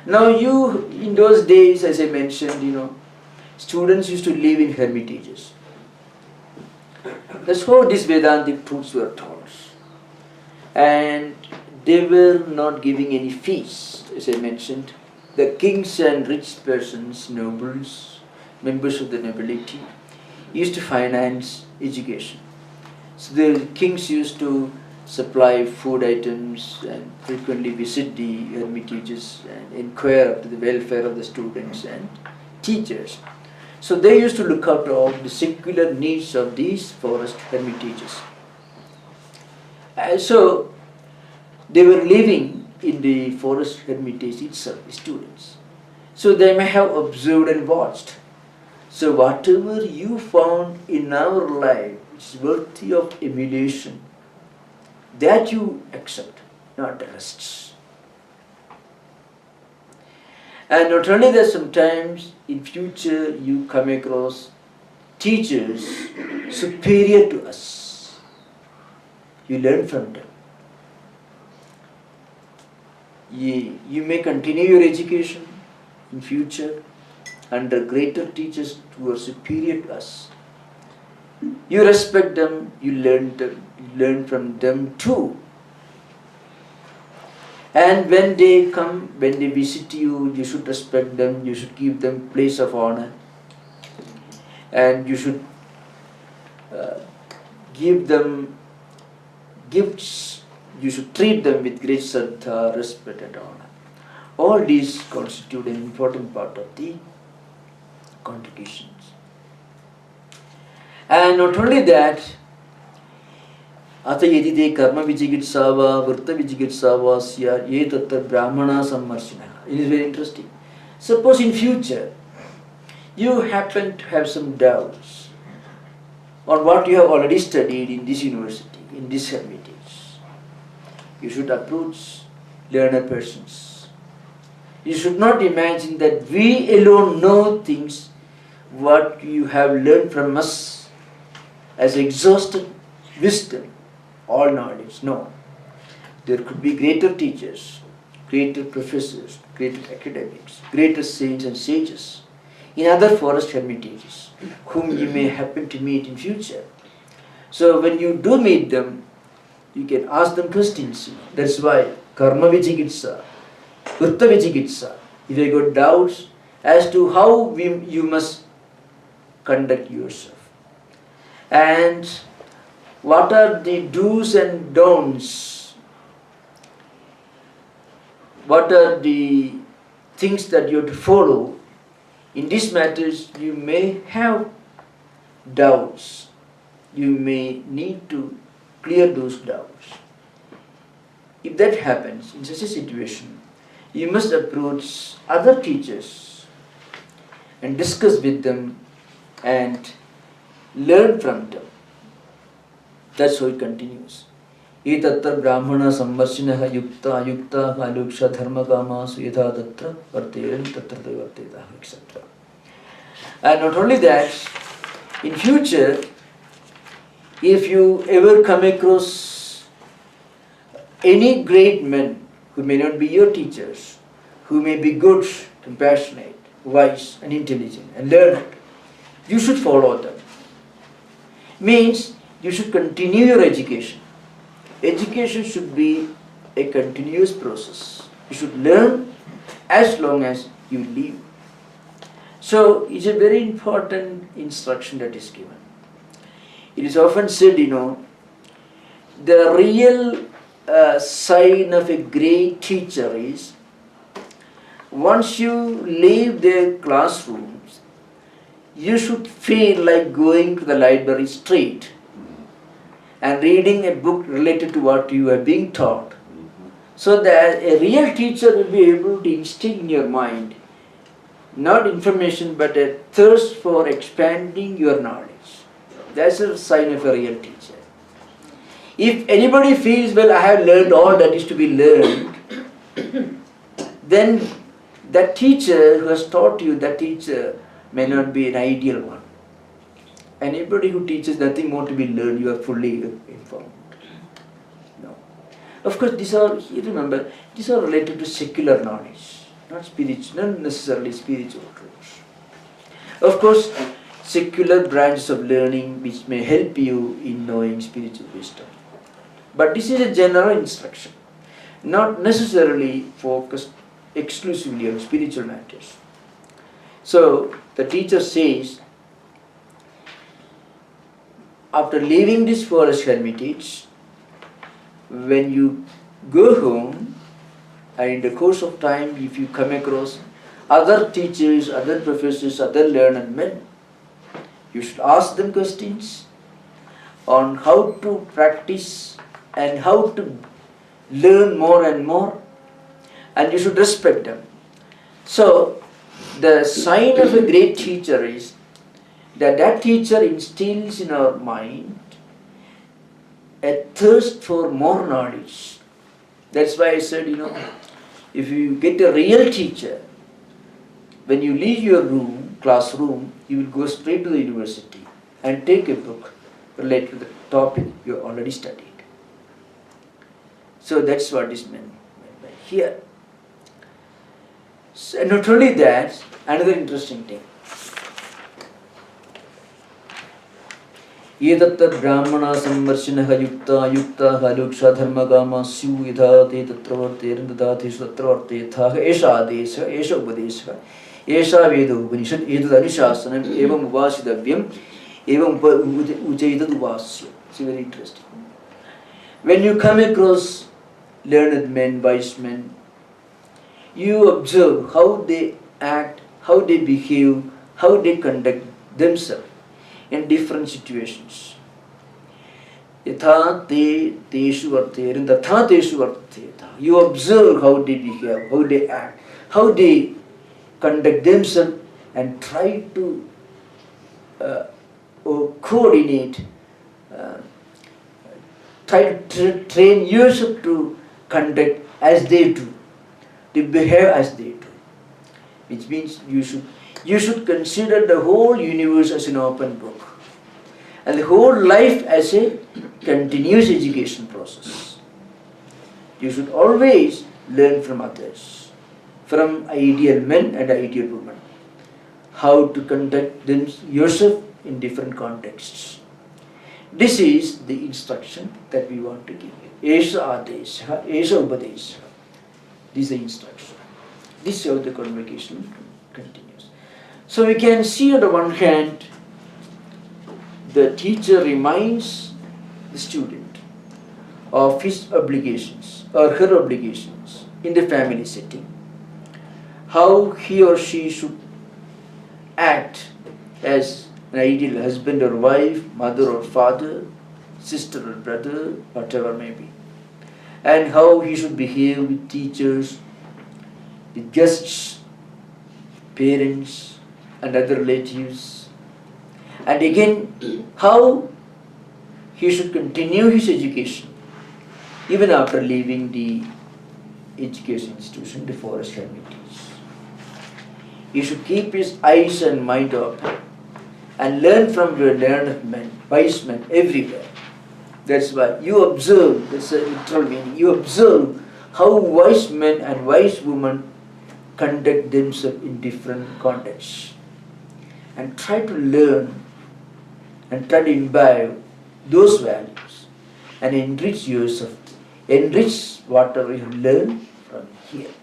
Now you, in those days, as I mentioned, students used to live in hermitages. That's how these Vedantic truths were taught. And they were not giving any fees, as I mentioned. The kings and rich persons, nobles, members of the nobility, used to finance education. So the kings used to supply food items and frequently visit the hermitages and inquire after the welfare of the students and teachers. So they used to look after all the secular needs of these forest hermitages. And so they were living in the forest hermitage itself, the students. So they may have observed and watched. So whatever you found in our life is worthy of emulation, that you accept, not the rest. And not only that, sometimes in future you come across teachers superior to us. You learn from them. You may continue your education in future under greater teachers who are superior to us. You respect them, you learn from them too. And when they come, when they visit you, you should respect them, you should give them place of honor. And you should give them gifts, you should treat them with great saddha, respect and honor. All these constitute an important part of the contributions. And not only that, Ata yedi de karma vijigitsava, vrta vijigitsava sya ye tatta brahmana sammarsinaha. It is very interesting. Suppose in future, you happen to have some doubts on what you have already studied in this university, in this hermitage. You should approach learned persons. You should not imagine that we alone know things what you have learned from us as exhausted wisdom, all knowledge. No. There could be greater teachers, greater professors, greater academics, greater saints and sages in other forest hermitages whom you may happen to meet in future. So when you do meet them, you can ask them questions. That's why karma vijigitsa, vrta vijigitsa. If you got doubts as to how you must conduct yourself, and what are the do's and don'ts, what are the things that you have to follow, in these matters you may have doubts. You may need to clear those doubts. If that happens in such a situation, you must approach other teachers and discuss with them and learn from them. That's how it continues. Etatta brahmana sammarsinaha yukta ayukta aluksha dharma kamasu yatha tatra varteyan tatra varteta, etc. And not only that, in future, if you ever come across any great men who may not be your teachers, who may be good, compassionate, wise and intelligent and learned, you should follow them. Means you should continue your education. Education should be a continuous process. You should learn as long as you live. So it's a very important instruction that is given. It is often said, the real sign of a great teacher is once you leave their classrooms, you should feel like going to the library straight and reading a book related to what you are being taught. So that a real teacher will be able to instill in your mind not information but a thirst for expanding your knowledge. That's a sign of a real teacher. If anybody feels, well, I have learned all that is to be learned, then that teacher who has taught you, that teacher may not be an ideal one. Anybody who teaches nothing more to be learned, you are fully informed. No. Of course, these are related to secular knowledge, not spiritual, not necessarily spiritual truths. Of course, secular branches of learning which may help you in knowing spiritual wisdom. But this is a general instruction, not necessarily focused exclusively on spiritual matters. So the teacher says, after leaving this forest hermitage, when you go home, and in the course of time, if you come across other teachers, other professors, other learned men. You should ask them questions on how to practice and how to learn more and more, and you should respect them. So, the sign of a great teacher is that teacher instills in our mind a thirst for more knowledge. That's why I said, if you get a real teacher, when you leave your classroom, you will go straight to the university and take a book related to the topic you already studied. So that's what is meant by here. So not only that, another interesting thing. Yetatta brahmana samvarshinaha yukta yukta haluksha dharma gama syu yadha te tatra varteran dadhateshu tatra vartetha esha adesha esha upadesha esha veda upanishad etad anuशासनम evam uvasidavyam evam ujayitad uvasya. It's very interesting. When you come across learned men, wise men, you observe how they act, how they behave, how they conduct themselves in different situations. Yatha te teshu varteran tatha teshu varteta. You observe how they behave, how they act, how they conduct themselves, and try to coordinate, try to train yourself to conduct as they do, to behave as they do. Which means you should consider the whole universe as an open book, and the whole life as a continuous education process. You should always learn from others, from ideal men and ideal women, how to conduct yourself in different contexts. This is the instruction that we want to give you. Esha adesha, esha upadesha. This is the instruction. This is how the convocation continues. So we can see on the one hand, the teacher reminds the student of his obligations or her obligations in the family setting, how he or she should act as an ideal husband or wife, mother or father, sister or brother, whatever may be, and how he should behave with teachers, with guests, parents and other relatives, and again how he should continue his education even after leaving the education institution, the forest hermitage. He should keep his eyes and mind open and learn from your learned men, wise men everywhere. That's why you observe, that's a literal meaning, you observe how wise men and wise women conduct themselves in different contexts, and try to learn and try to imbibe those values and enrich yourself, enrich whatever you learn from here.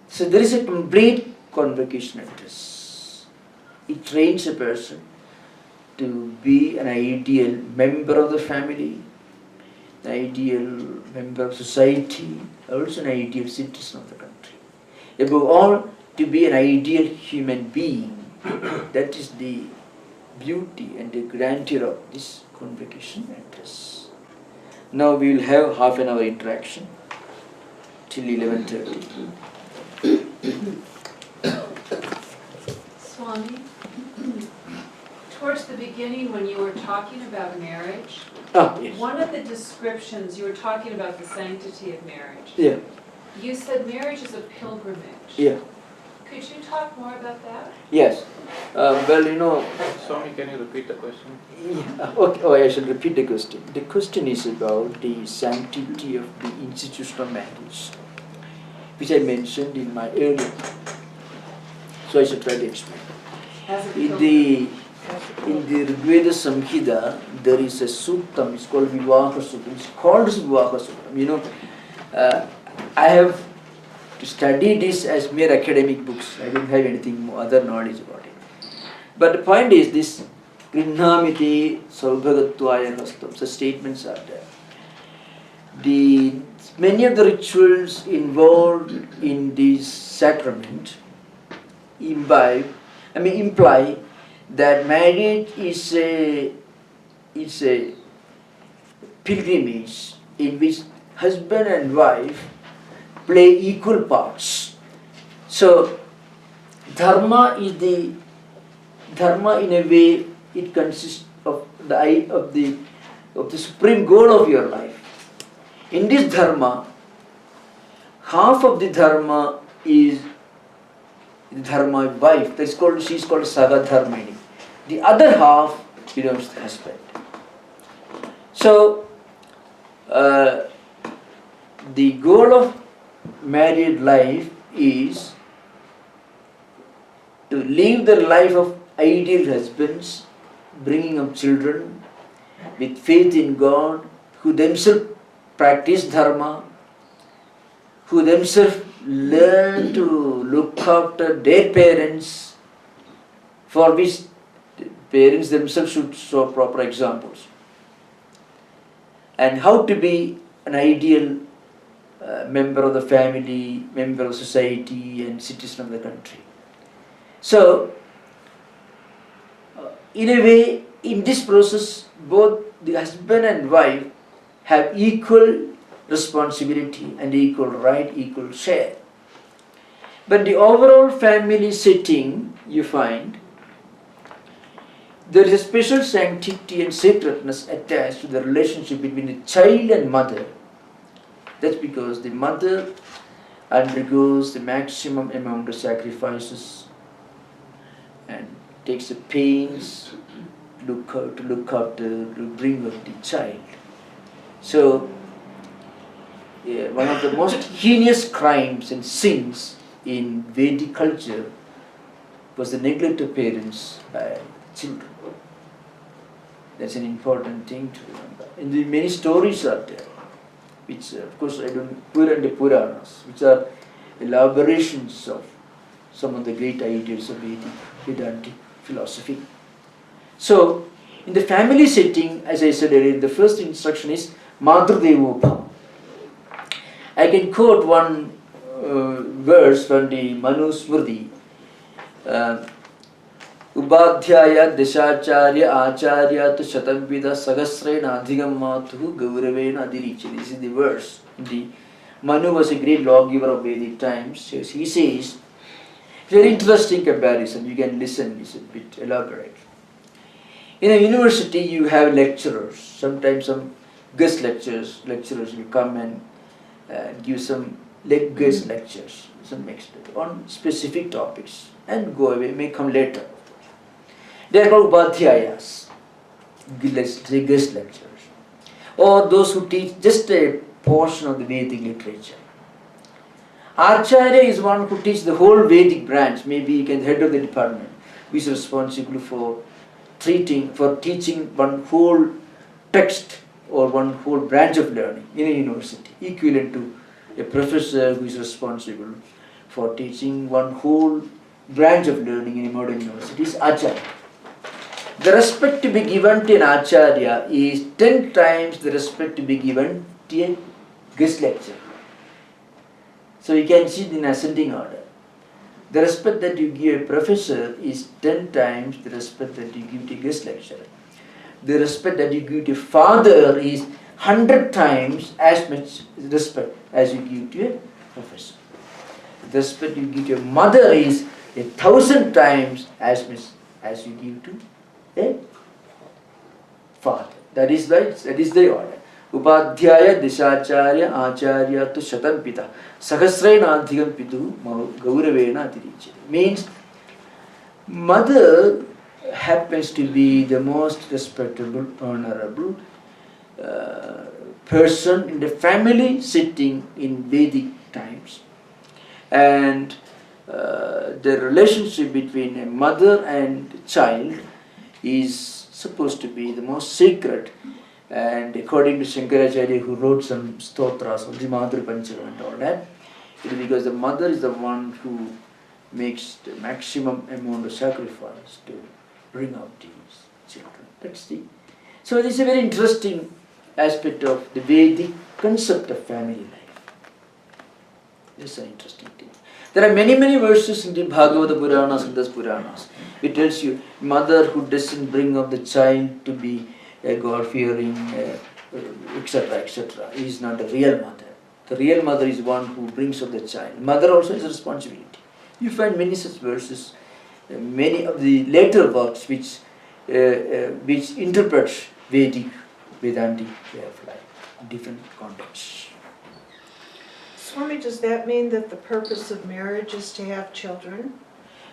So there is a complete convocation address. It trains a person to be an ideal member of the family, an ideal member of society, also an ideal citizen of the country. Above all, to be an ideal human being. That is the beauty and the grandeur of this convocation address. Now we will have half an hour interaction till 11:30. Swami, towards the beginning when you were talking about marriage, Yes. one of the descriptions, you were talking about the sanctity of marriage. Yeah. You said marriage is a pilgrimage. Yeah. Could you talk more about that? Yes. Swami, can you repeat the question? Okay. Oh, I shall repeat the question. The question is about the sanctity of the institution of marriage, which I mentioned in my earlier. So I shall try to explain. As a In pilgrimage. the Rigveda Samhita, there is a suttam. It's called Vivaha Suttam. It's called Vivaha Suttam. I have to study this as mere academic books. I don't have anything more other knowledge about it. But the point is this: Grihnamiti Saubhagatvaya Hastam. So statements are there. The many of the rituals involved in this sacrament imply that marriage is a pilgrimage in which husband and wife play equal parts. So dharma in a way it consists of the supreme goal of your life. In this dharma, half of the dharma is the dharma of wife. She is called Saga Dharmini. The other half belongs to the husband. So the goal of married life is to live the life of ideal husbands, bringing up children with faith in God, who themselves practice dharma, who themselves learn to look after their parents, for which the parents themselves should show proper examples, and how to be an ideal member of the family, member of society, and citizen of the country. So, in a way, in this process, both the husband and wife have equal responsibility and equal right, equal share. But the overall family setting, you find, there is a special sanctity and sacredness attached to the relationship between the child and mother. That's because the mother undergoes the maximum amount of sacrifices and takes the pains to look after, to bring up the child. So, one of the most heinous crimes and sins in Vedic culture was the neglect of parents by children. That's an important thing to remember. And the many stories are there, which of course I don't put in the Puranas, which are elaborations of some of the great ideas of Vedantic philosophy. So, in the family setting, as I said earlier, the first instruction is Madhur Devo Bhava. I can quote one verse from the Manu Smriti. Ubadhyaya Deshacharya Acharya tu Shatampida Sagasrena Adhigam Matuhu Gauravena Adirichi. This is the verse. Manu was a great lawgiver of Vedic times. He says, very interesting comparison, you can listen, it's a bit elaborate. In a university you have lecturers, sometimes some guest lecturers will come and give some guest lectures, on specific topics and go away, may come later. They are called Ubadhyayas, guest lecturers, or those who teach just a portion of the Vedic literature. Acharya is one who teaches the whole Vedic branch, maybe he can head of the department, who is responsible for teaching one whole text or one whole branch of learning in a university, equivalent to a professor who is responsible for teaching one whole branch of learning in a modern university is Acharya. The respect to be given to an Acharya is 10 times the respect to be given to a guest lecturer. So you can see in ascending order. The respect that you give a professor is 10 times the respect that you give to a guest lecturer. The respect that you give to a father is 100 times as much respect as you give to a professor. The respect you give to a mother is 1,000 times as much as you give to a father. That is the order. Upadhyaya Deshacharya Acharya tu Shatampita Sahasrena Adhigam Pitu Gauravena Adirichi. Means mother happens to be the most respectable, honorable person in the family sitting in Vedic times, and the relationship between a mother and child is supposed to be the most sacred. And according to Shankaracharya, who wrote some stotras, the Madhur Panchakam and all that, it is because the mother is the one who makes the maximum amount of sacrifice to bring out these children. So this is a very interesting aspect of the Vedic concept of family life. It's an interesting thing. There are many verses in the Bhagavata Puranas and the Puranas. It tells you, mother who doesn't bring up the child to be a God-fearing, etc., is not a real mother. The real mother is one who brings up the child. Mother also has a responsibility. You find many such verses, many of the later works which interpret Vedantic way of life in different contexts. Swami, does that mean that the purpose of marriage is to have children?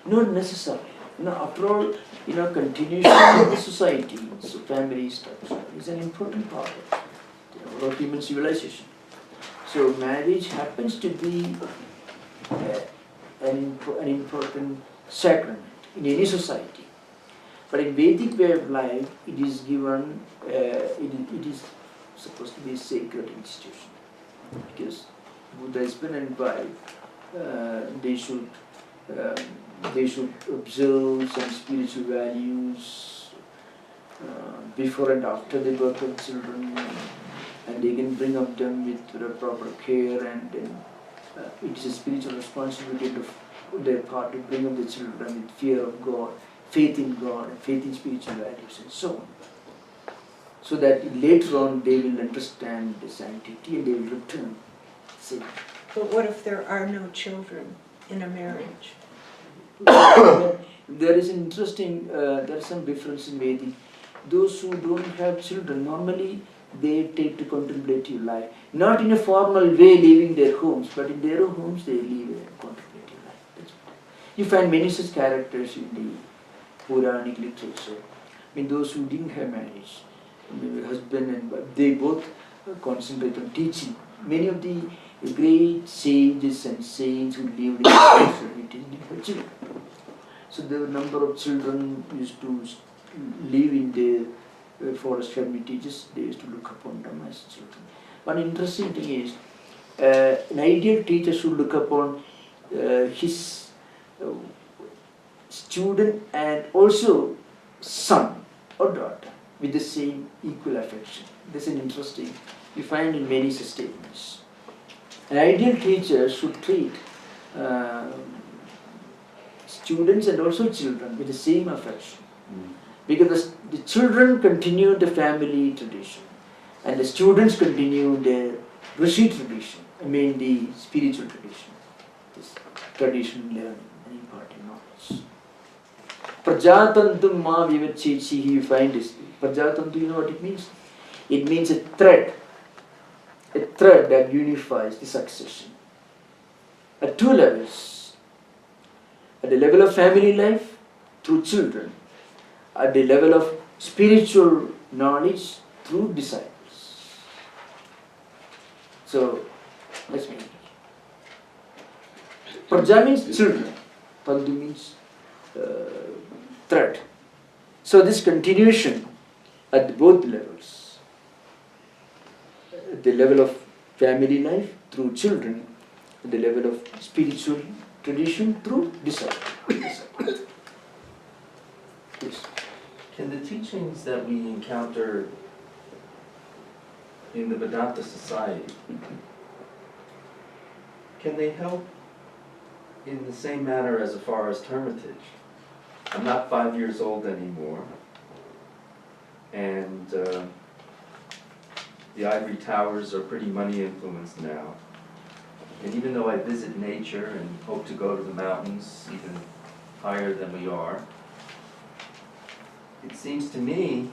Not necessarily. After all, continuation of the society, so family structure is an important part of human civilization. So marriage happens to be an important sacrament in any society. But in Vedic way of life, it is given, it is supposed to be a sacred institution. Because both husband and wife, they should observe some spiritual values before and after the birth of children, and they can bring up them with the proper care, and it is a spiritual responsibility of their part to bring up the children with fear of God, faith in God, and faith in spiritual values, and so on. So that later on they will understand the sanctity and they will return. See. But what if there are no children in a marriage? There is an interesting, there is some difference in Vedic. Those who don't have children, normally they take to contemplative life. Not in a formal way leaving their homes, but in their own homes they live a contemplative life. That's what. You find many such characters in the Puranic literature. Those who didn't have marriage, maybe husband and wife, they both concentrate on teaching. Many of the great sages and saints who lived in community didn't have children. So the number of children used to live in their forest hermitages. They used to look upon them as children. One interesting thing is, an ideal teacher should look upon his student and also son or daughter with the same equal affection. This is interesting. You find in many statements. An ideal teacher should treat students and also children with the same affection. Because the children continue the family tradition and the students continue the Rishi tradition, the spiritual tradition, this tradition learning and imparting knowledge. Prajatantum ma vivacchechi, you find this. Prajatantu, you know what it means? It means a thread that unifies the succession. At two levels. At the level of family life, through children. At the level of spiritual knowledge, through disciples. So, let's make it. Praja means children. Tantu means thread. So this continuation at both levels. At the level of family life through children, at the level of spiritual tradition through disciples. Yes. Can the teachings that we encounter in the Vedanta society, can they help in the same manner as far as hermitage? I'm not 5 years old anymore, and the ivory towers are pretty money influenced now. And even though I visit nature and hope to go to the mountains even higher than we are, it seems to me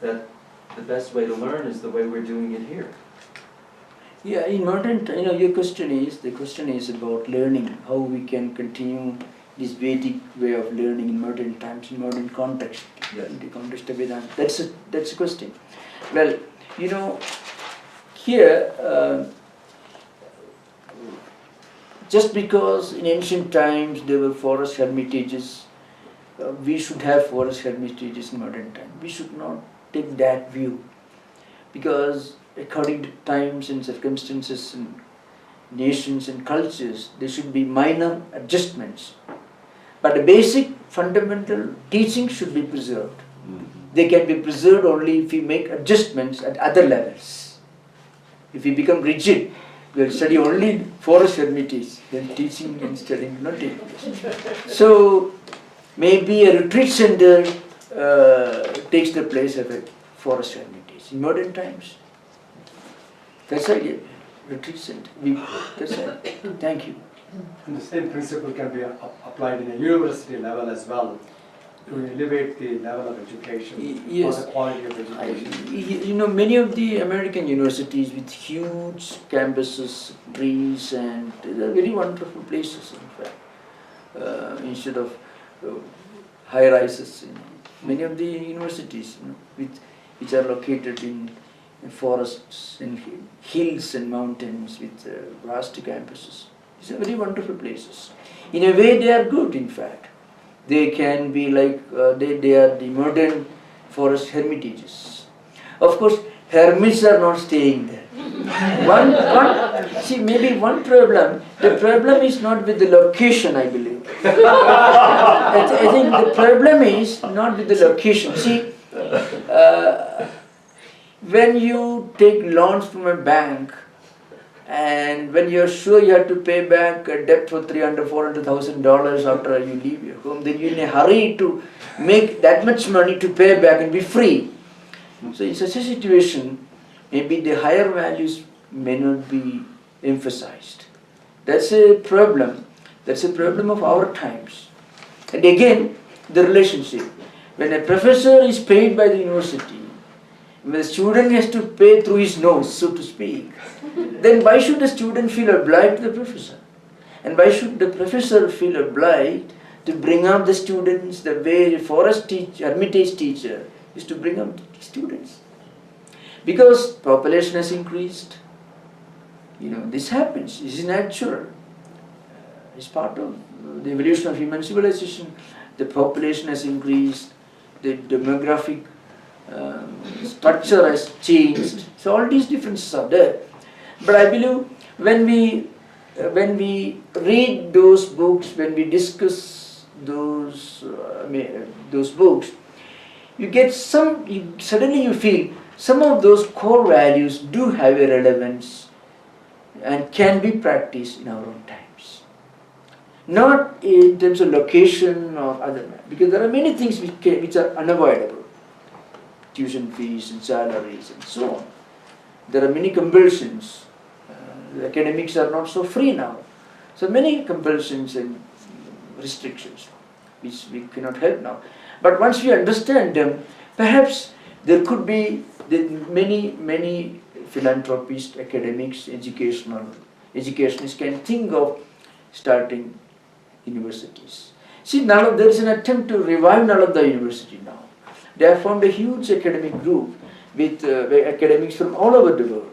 that the best way to learn is the way we're doing it here. Yeah, in modern, the question is about learning, how we can continue this Vedic way of learning in modern times, in modern context, Yes. in the context of Vedanta. That's a question. Well, here, just because in ancient times there were forest hermitages, we should have forest hermitages in modern time. We should not take that view, because according to times and circumstances and nations and cultures, there should be minor adjustments. But the basic fundamental teaching should be preserved. They can be preserved only if we make adjustments at other levels. If we become rigid They study only forest hermitage, then teaching and studying not taking place. So maybe a retreat center takes the place of a forest hermitage in modern times. That's the idea. Retreat center. That's it. Thank you. And the same principle can be applied in a university level as well, to elevate the level of education, Yes. or the quality of education. You know, many of the American universities with huge campuses, trees, and they're very wonderful places, in fact. Instead of high rises, many of the universities, which are located in forests and hills and mountains with vast campuses. These are very wonderful places. In a way, they are good, in fact. They can be like, they are the modern forest hermitages. Of course, hermits are not staying there. See, maybe one problem, the problem is not with the location, I believe. I think the problem is not with the location. See, when you take loans from a bank, and when you're sure you have to pay back a debt for $300,000, $400,000 after you leave your home, then you're in a hurry to make that much money to pay back and be free. So in such a situation, maybe the higher values may not be emphasized. That's a problem. That's a problem of our times. And again, the relationship. When a professor is paid by the university, when the student has to pay through his nose, so to speak, then why should the student feel obliged to the professor? And why should the professor feel obliged to bring up the students the way a forest teacher, hermitage teacher is to bring up the students? Because population has increased. This happens. This is natural. It's part of the evolution of human civilization. The population has increased. The demographic structure has changed. So all these differences are there. But I believe when we read those books, when we discuss those books, suddenly you feel some of those core values do have a relevance and can be practiced in our own times. Not in terms of location or other, because there are many things which are unavoidable. Tuition fees and salaries and so on. There are many compulsions. The academics are not so free now. So many compulsions and restrictions which we cannot help now. But once we understand them, perhaps there could be many philanthropists, academics, educationists can think of starting universities. See, there is an attempt to revive Nalanda University now. They have formed a huge academic group with academics from all over the world,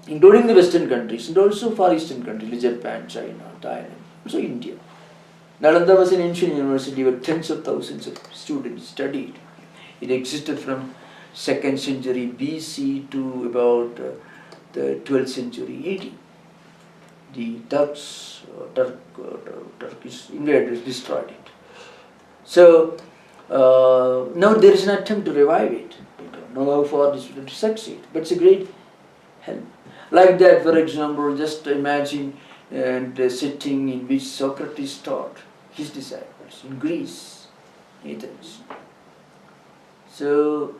including the Western countries and also Far Eastern countries, Japan, China, Thailand, also India. Nalanda was an ancient university where tens of thousands of students studied. It existed from 2nd century BC to about the 12th century AD. The Turkish invaders destroyed it. So now there is an attempt to revive it. We don't know how far this will succeed, but it's a great help. Like that, for example, just imagine the setting in which Socrates taught his disciples in Greece, Athens. So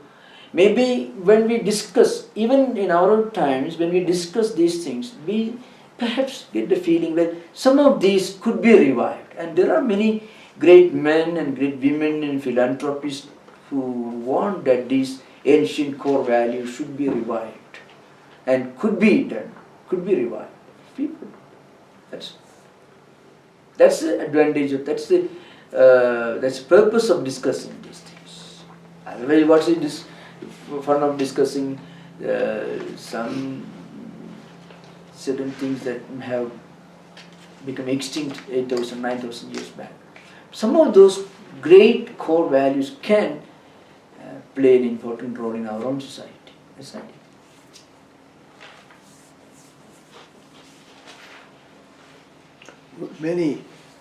maybe when we discuss, even in our own times, when we discuss these things, we perhaps get the feeling that some of these could be revived. And there are many great men and great women and philanthropists who want that these ancient core values should be revived and could be done, could be revived. People. That's the advantage of, that's the purpose of discussing these things. Otherwise, what's this fun of discussing some certain things that have become extinct 8,000, 9,000 years back? Some of those great core values can play an important role in our own society. That's the idea.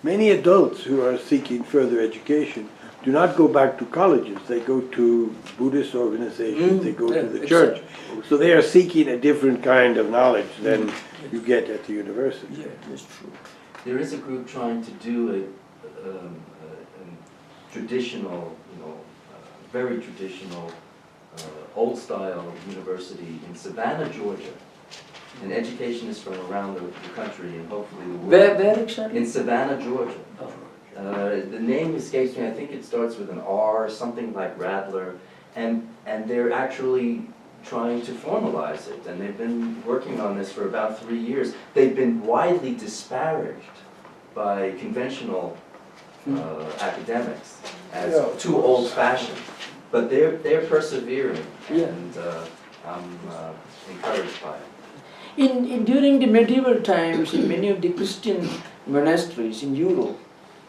Many adults who are seeking further education do not go back to colleges. They go to Buddhist organizations, they go to the church. Exactly. So they are seeking a different kind of knowledge than you get at the university. Yeah, that's true. There is a group trying to do a traditional, very traditional, old-style university in Savannah, Georgia. And educationists from around the country and hopefully the world. Where exactly? In Savannah, Georgia. Oh. The name escapes me. I think it starts with an R, something like Radler, and they're actually trying to formalize it. And they've been working on this for about 3 years. They've been widely disparaged by conventional academics as too old-fashioned, but they're persevering, and I'm encouraged by it. During the medieval times, in many of the Christian monasteries in Europe,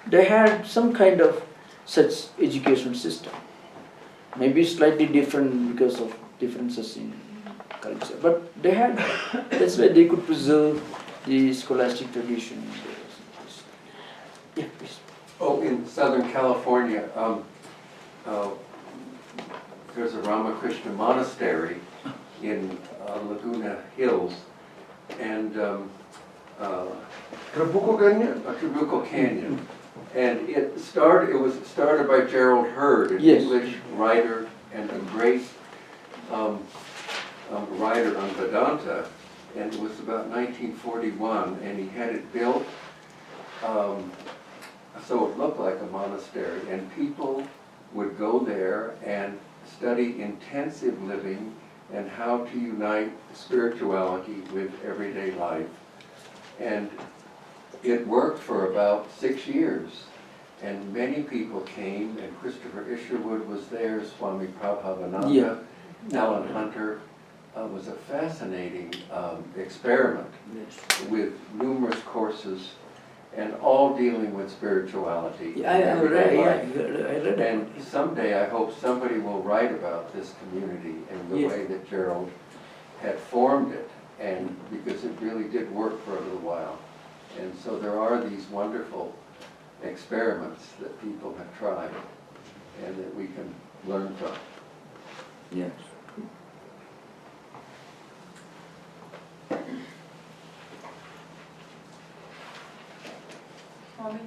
they had some kind of such education system. Maybe slightly different because of differences in culture, but they had. That's why they could preserve the scholastic tradition. Yeah, please. Oh, in Southern California, there's a Ramakrishna monastery in Laguna Hills, and Trabuco Canyon? Trabuco Canyon, and it was started by Gerald Hurd, an Yes. English writer and a great writer on Vedanta, and it was about 1941, and he had it built so it looked like a monastery, and people would go there and study intensive living and how to unite spirituality with everyday life. And it worked for about 6 years. And many people came, and Christopher Isherwood was there, Swami Prabhavananda, Alan Hunter. It was a fascinating experiment with numerous courses and all dealing with spirituality. Yeah, I read And someday I hope somebody will write about this community and the way that Gerald had formed it, and because it really did work for a little while. And so there are these wonderful experiments that people have tried and that we can learn from. Yes. Swami,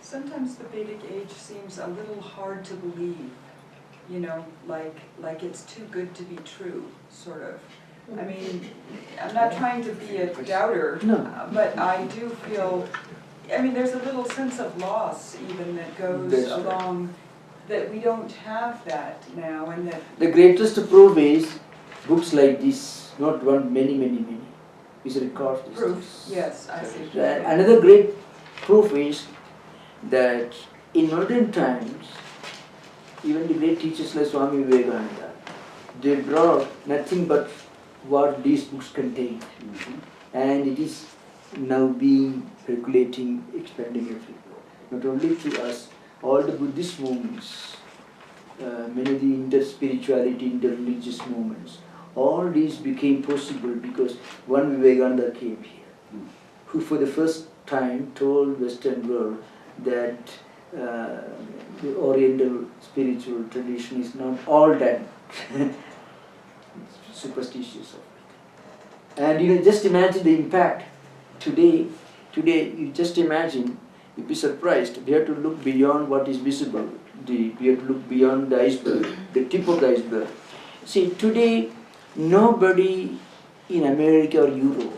sometimes the Vedic age seems a little hard to believe, like it's too good to be true, sort of. I mean, I'm not trying to be a doubter, but I do feel, there's a little sense of loss even that goes along, that we don't have that now, and that... The greatest proof is books like this, not one, many, which record this. Proof, yes, I see. Another great proof is that in modern times, even the great teachers like Swami Vivekananda, they brought nothing but what these books contain. And it is now being circulating, expanding everywhere. Not only to us, all the Buddhist movements, many of the inter-spirituality, inter-religious movements, all these became possible because one Vivekananda came here, who for the first time told Western world that the Oriental spiritual tradition is not all that superstitious of it. And just imagine the impact. Today, you just imagine, you'd be surprised. We have to look beyond what is visible. We have to look beyond the iceberg, the tip of the iceberg. See, today, nobody in America or Europe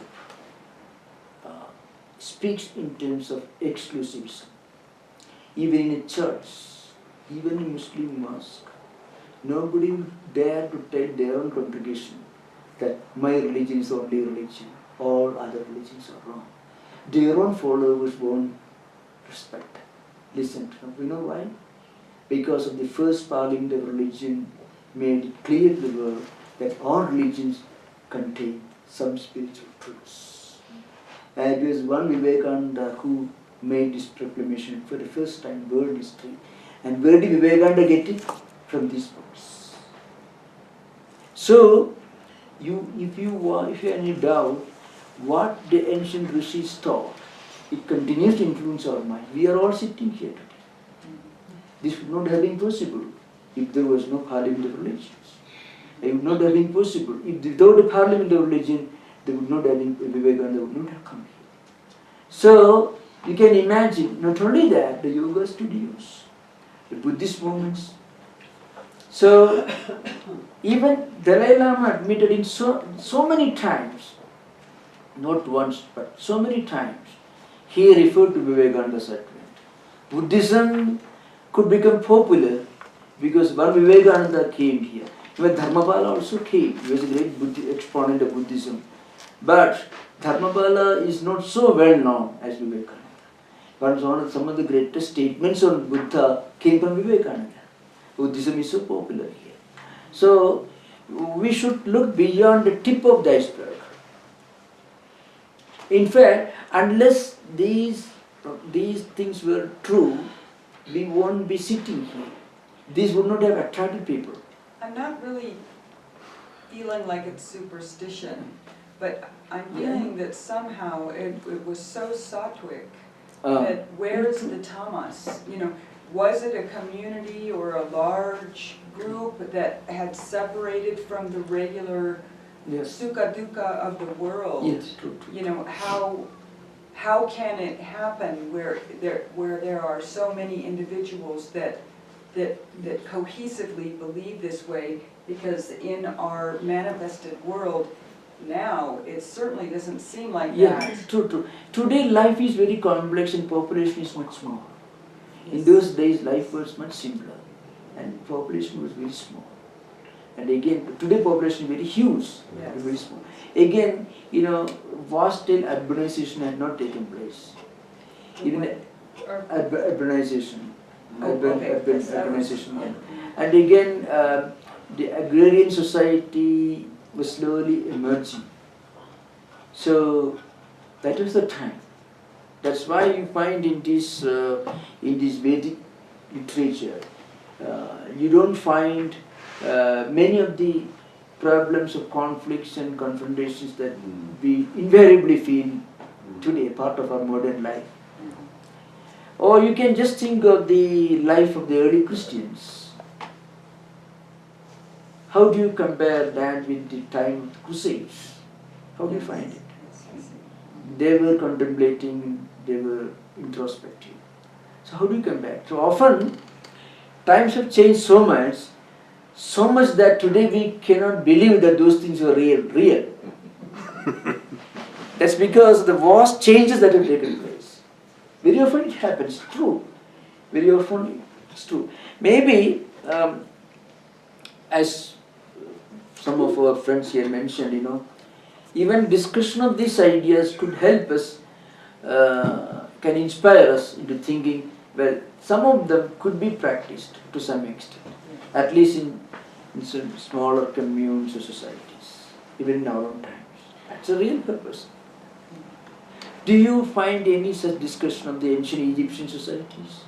speaks in terms of exclusivism. Even in a church, even in Muslim mosque, nobody would dare to tell their own congregation that my religion is the only religion, all other religions are wrong. Their own followers won't respect, listen to them. You know why? Because of the first Parliament of Religion made it clear to the world that all religions contain some spiritual truths. And it was one Vivekananda who made this proclamation for the first time in world history. And where did Vivekananda get it? From these books. So, if you have any doubt what the ancient rishis taught, it continues to influence our mind. We are all sitting here today. This would not have been possible if there was no parliament of religions. It would not have been possible if without a parliament of religion, there would not have been Vivekananda would not have come here. So you can imagine not only that, the yoga studios, the Buddhist movements. So even Dalai Lama admitted in so many times, not once but so many times, he referred to Vivekananda's advent. Buddhism could become popular because when Vivekananda came here, even Dharmapala also came. He was a great exponent of Buddhism. But Dharmapala is not so well known as Vivekananda. But some of the greatest statements on Buddha came from Vivekananda. Buddhism is so popular here. So we should look beyond the tip of the iceberg. In fact, unless these things were true, we won't be sitting here. These would not have attracted people. I'm not really feeling like it's superstition, but I'm feeling that somehow it was so sattvic that where's the tamas? You know, was it a community or a large group that had separated from the regular sukha dukkha of the world? Yes, true. You know, how can it happen where there are so many individuals that cohesively believe this way? Because in our manifested world now, it certainly doesn't seem like that. True. Today life is very complex and population is much small. In those days life was much simpler and population was very small. And again, today population is very huge, very small. Again, vast scale urbanization had not taken place. Even urbanization. Urbanization. And again, the agrarian society was slowly emerging. So that was the time. That's why you find in this Vedic literature, you don't find many of the problems of conflicts and confrontations that we invariably feel today, part of our modern life. Or you can just think of the life of the early Christians. How do you compare that with the time of the Crusades? How do you find it? They were contemplating, they were introspective. So how do you compare? So often, times have changed so much that today we cannot believe that those things were real. That's because of the vast changes that have taken place. Very often it happens, true. Very often it's true. Maybe, as some of our friends here mentioned, even discussion of these ideas could help us, can inspire us into thinking, well, some of them could be practiced to some extent, at least in some smaller communes or societies, even in our own times. That's a real purpose. Do you find any such discussion of the ancient Egyptian societies?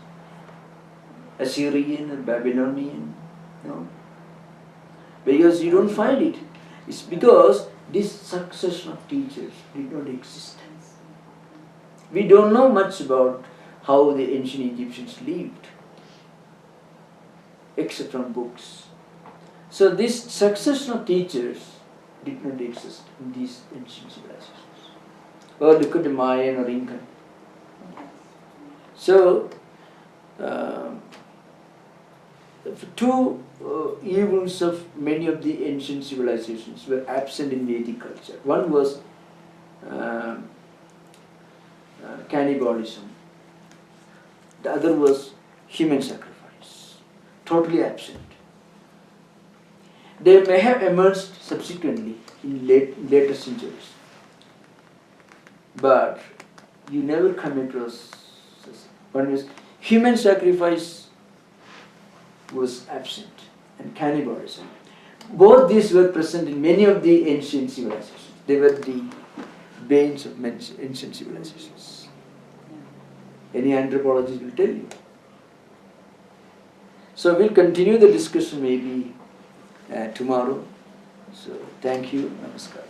Assyrian and Babylonian? No? Because you don't find it. It's because this succession of teachers did not exist. We don't know much about how the ancient Egyptians lived, except from books. So this succession of teachers did not exist in these ancient civilizations. Or look at the Mayan or Incan. So, two evils of many of the ancient civilizations were absent in Vedic culture. One was cannibalism. The other was human sacrifice. Totally absent. They may have emerged subsequently in later centuries. But you never come across one was human sacrifice was absent and cannibalism. Both these were present in many of the ancient civilizations. They were the banes of ancient civilizations. Any anthropologist will tell you. So we'll continue the discussion maybe tomorrow. So thank you. Namaskar.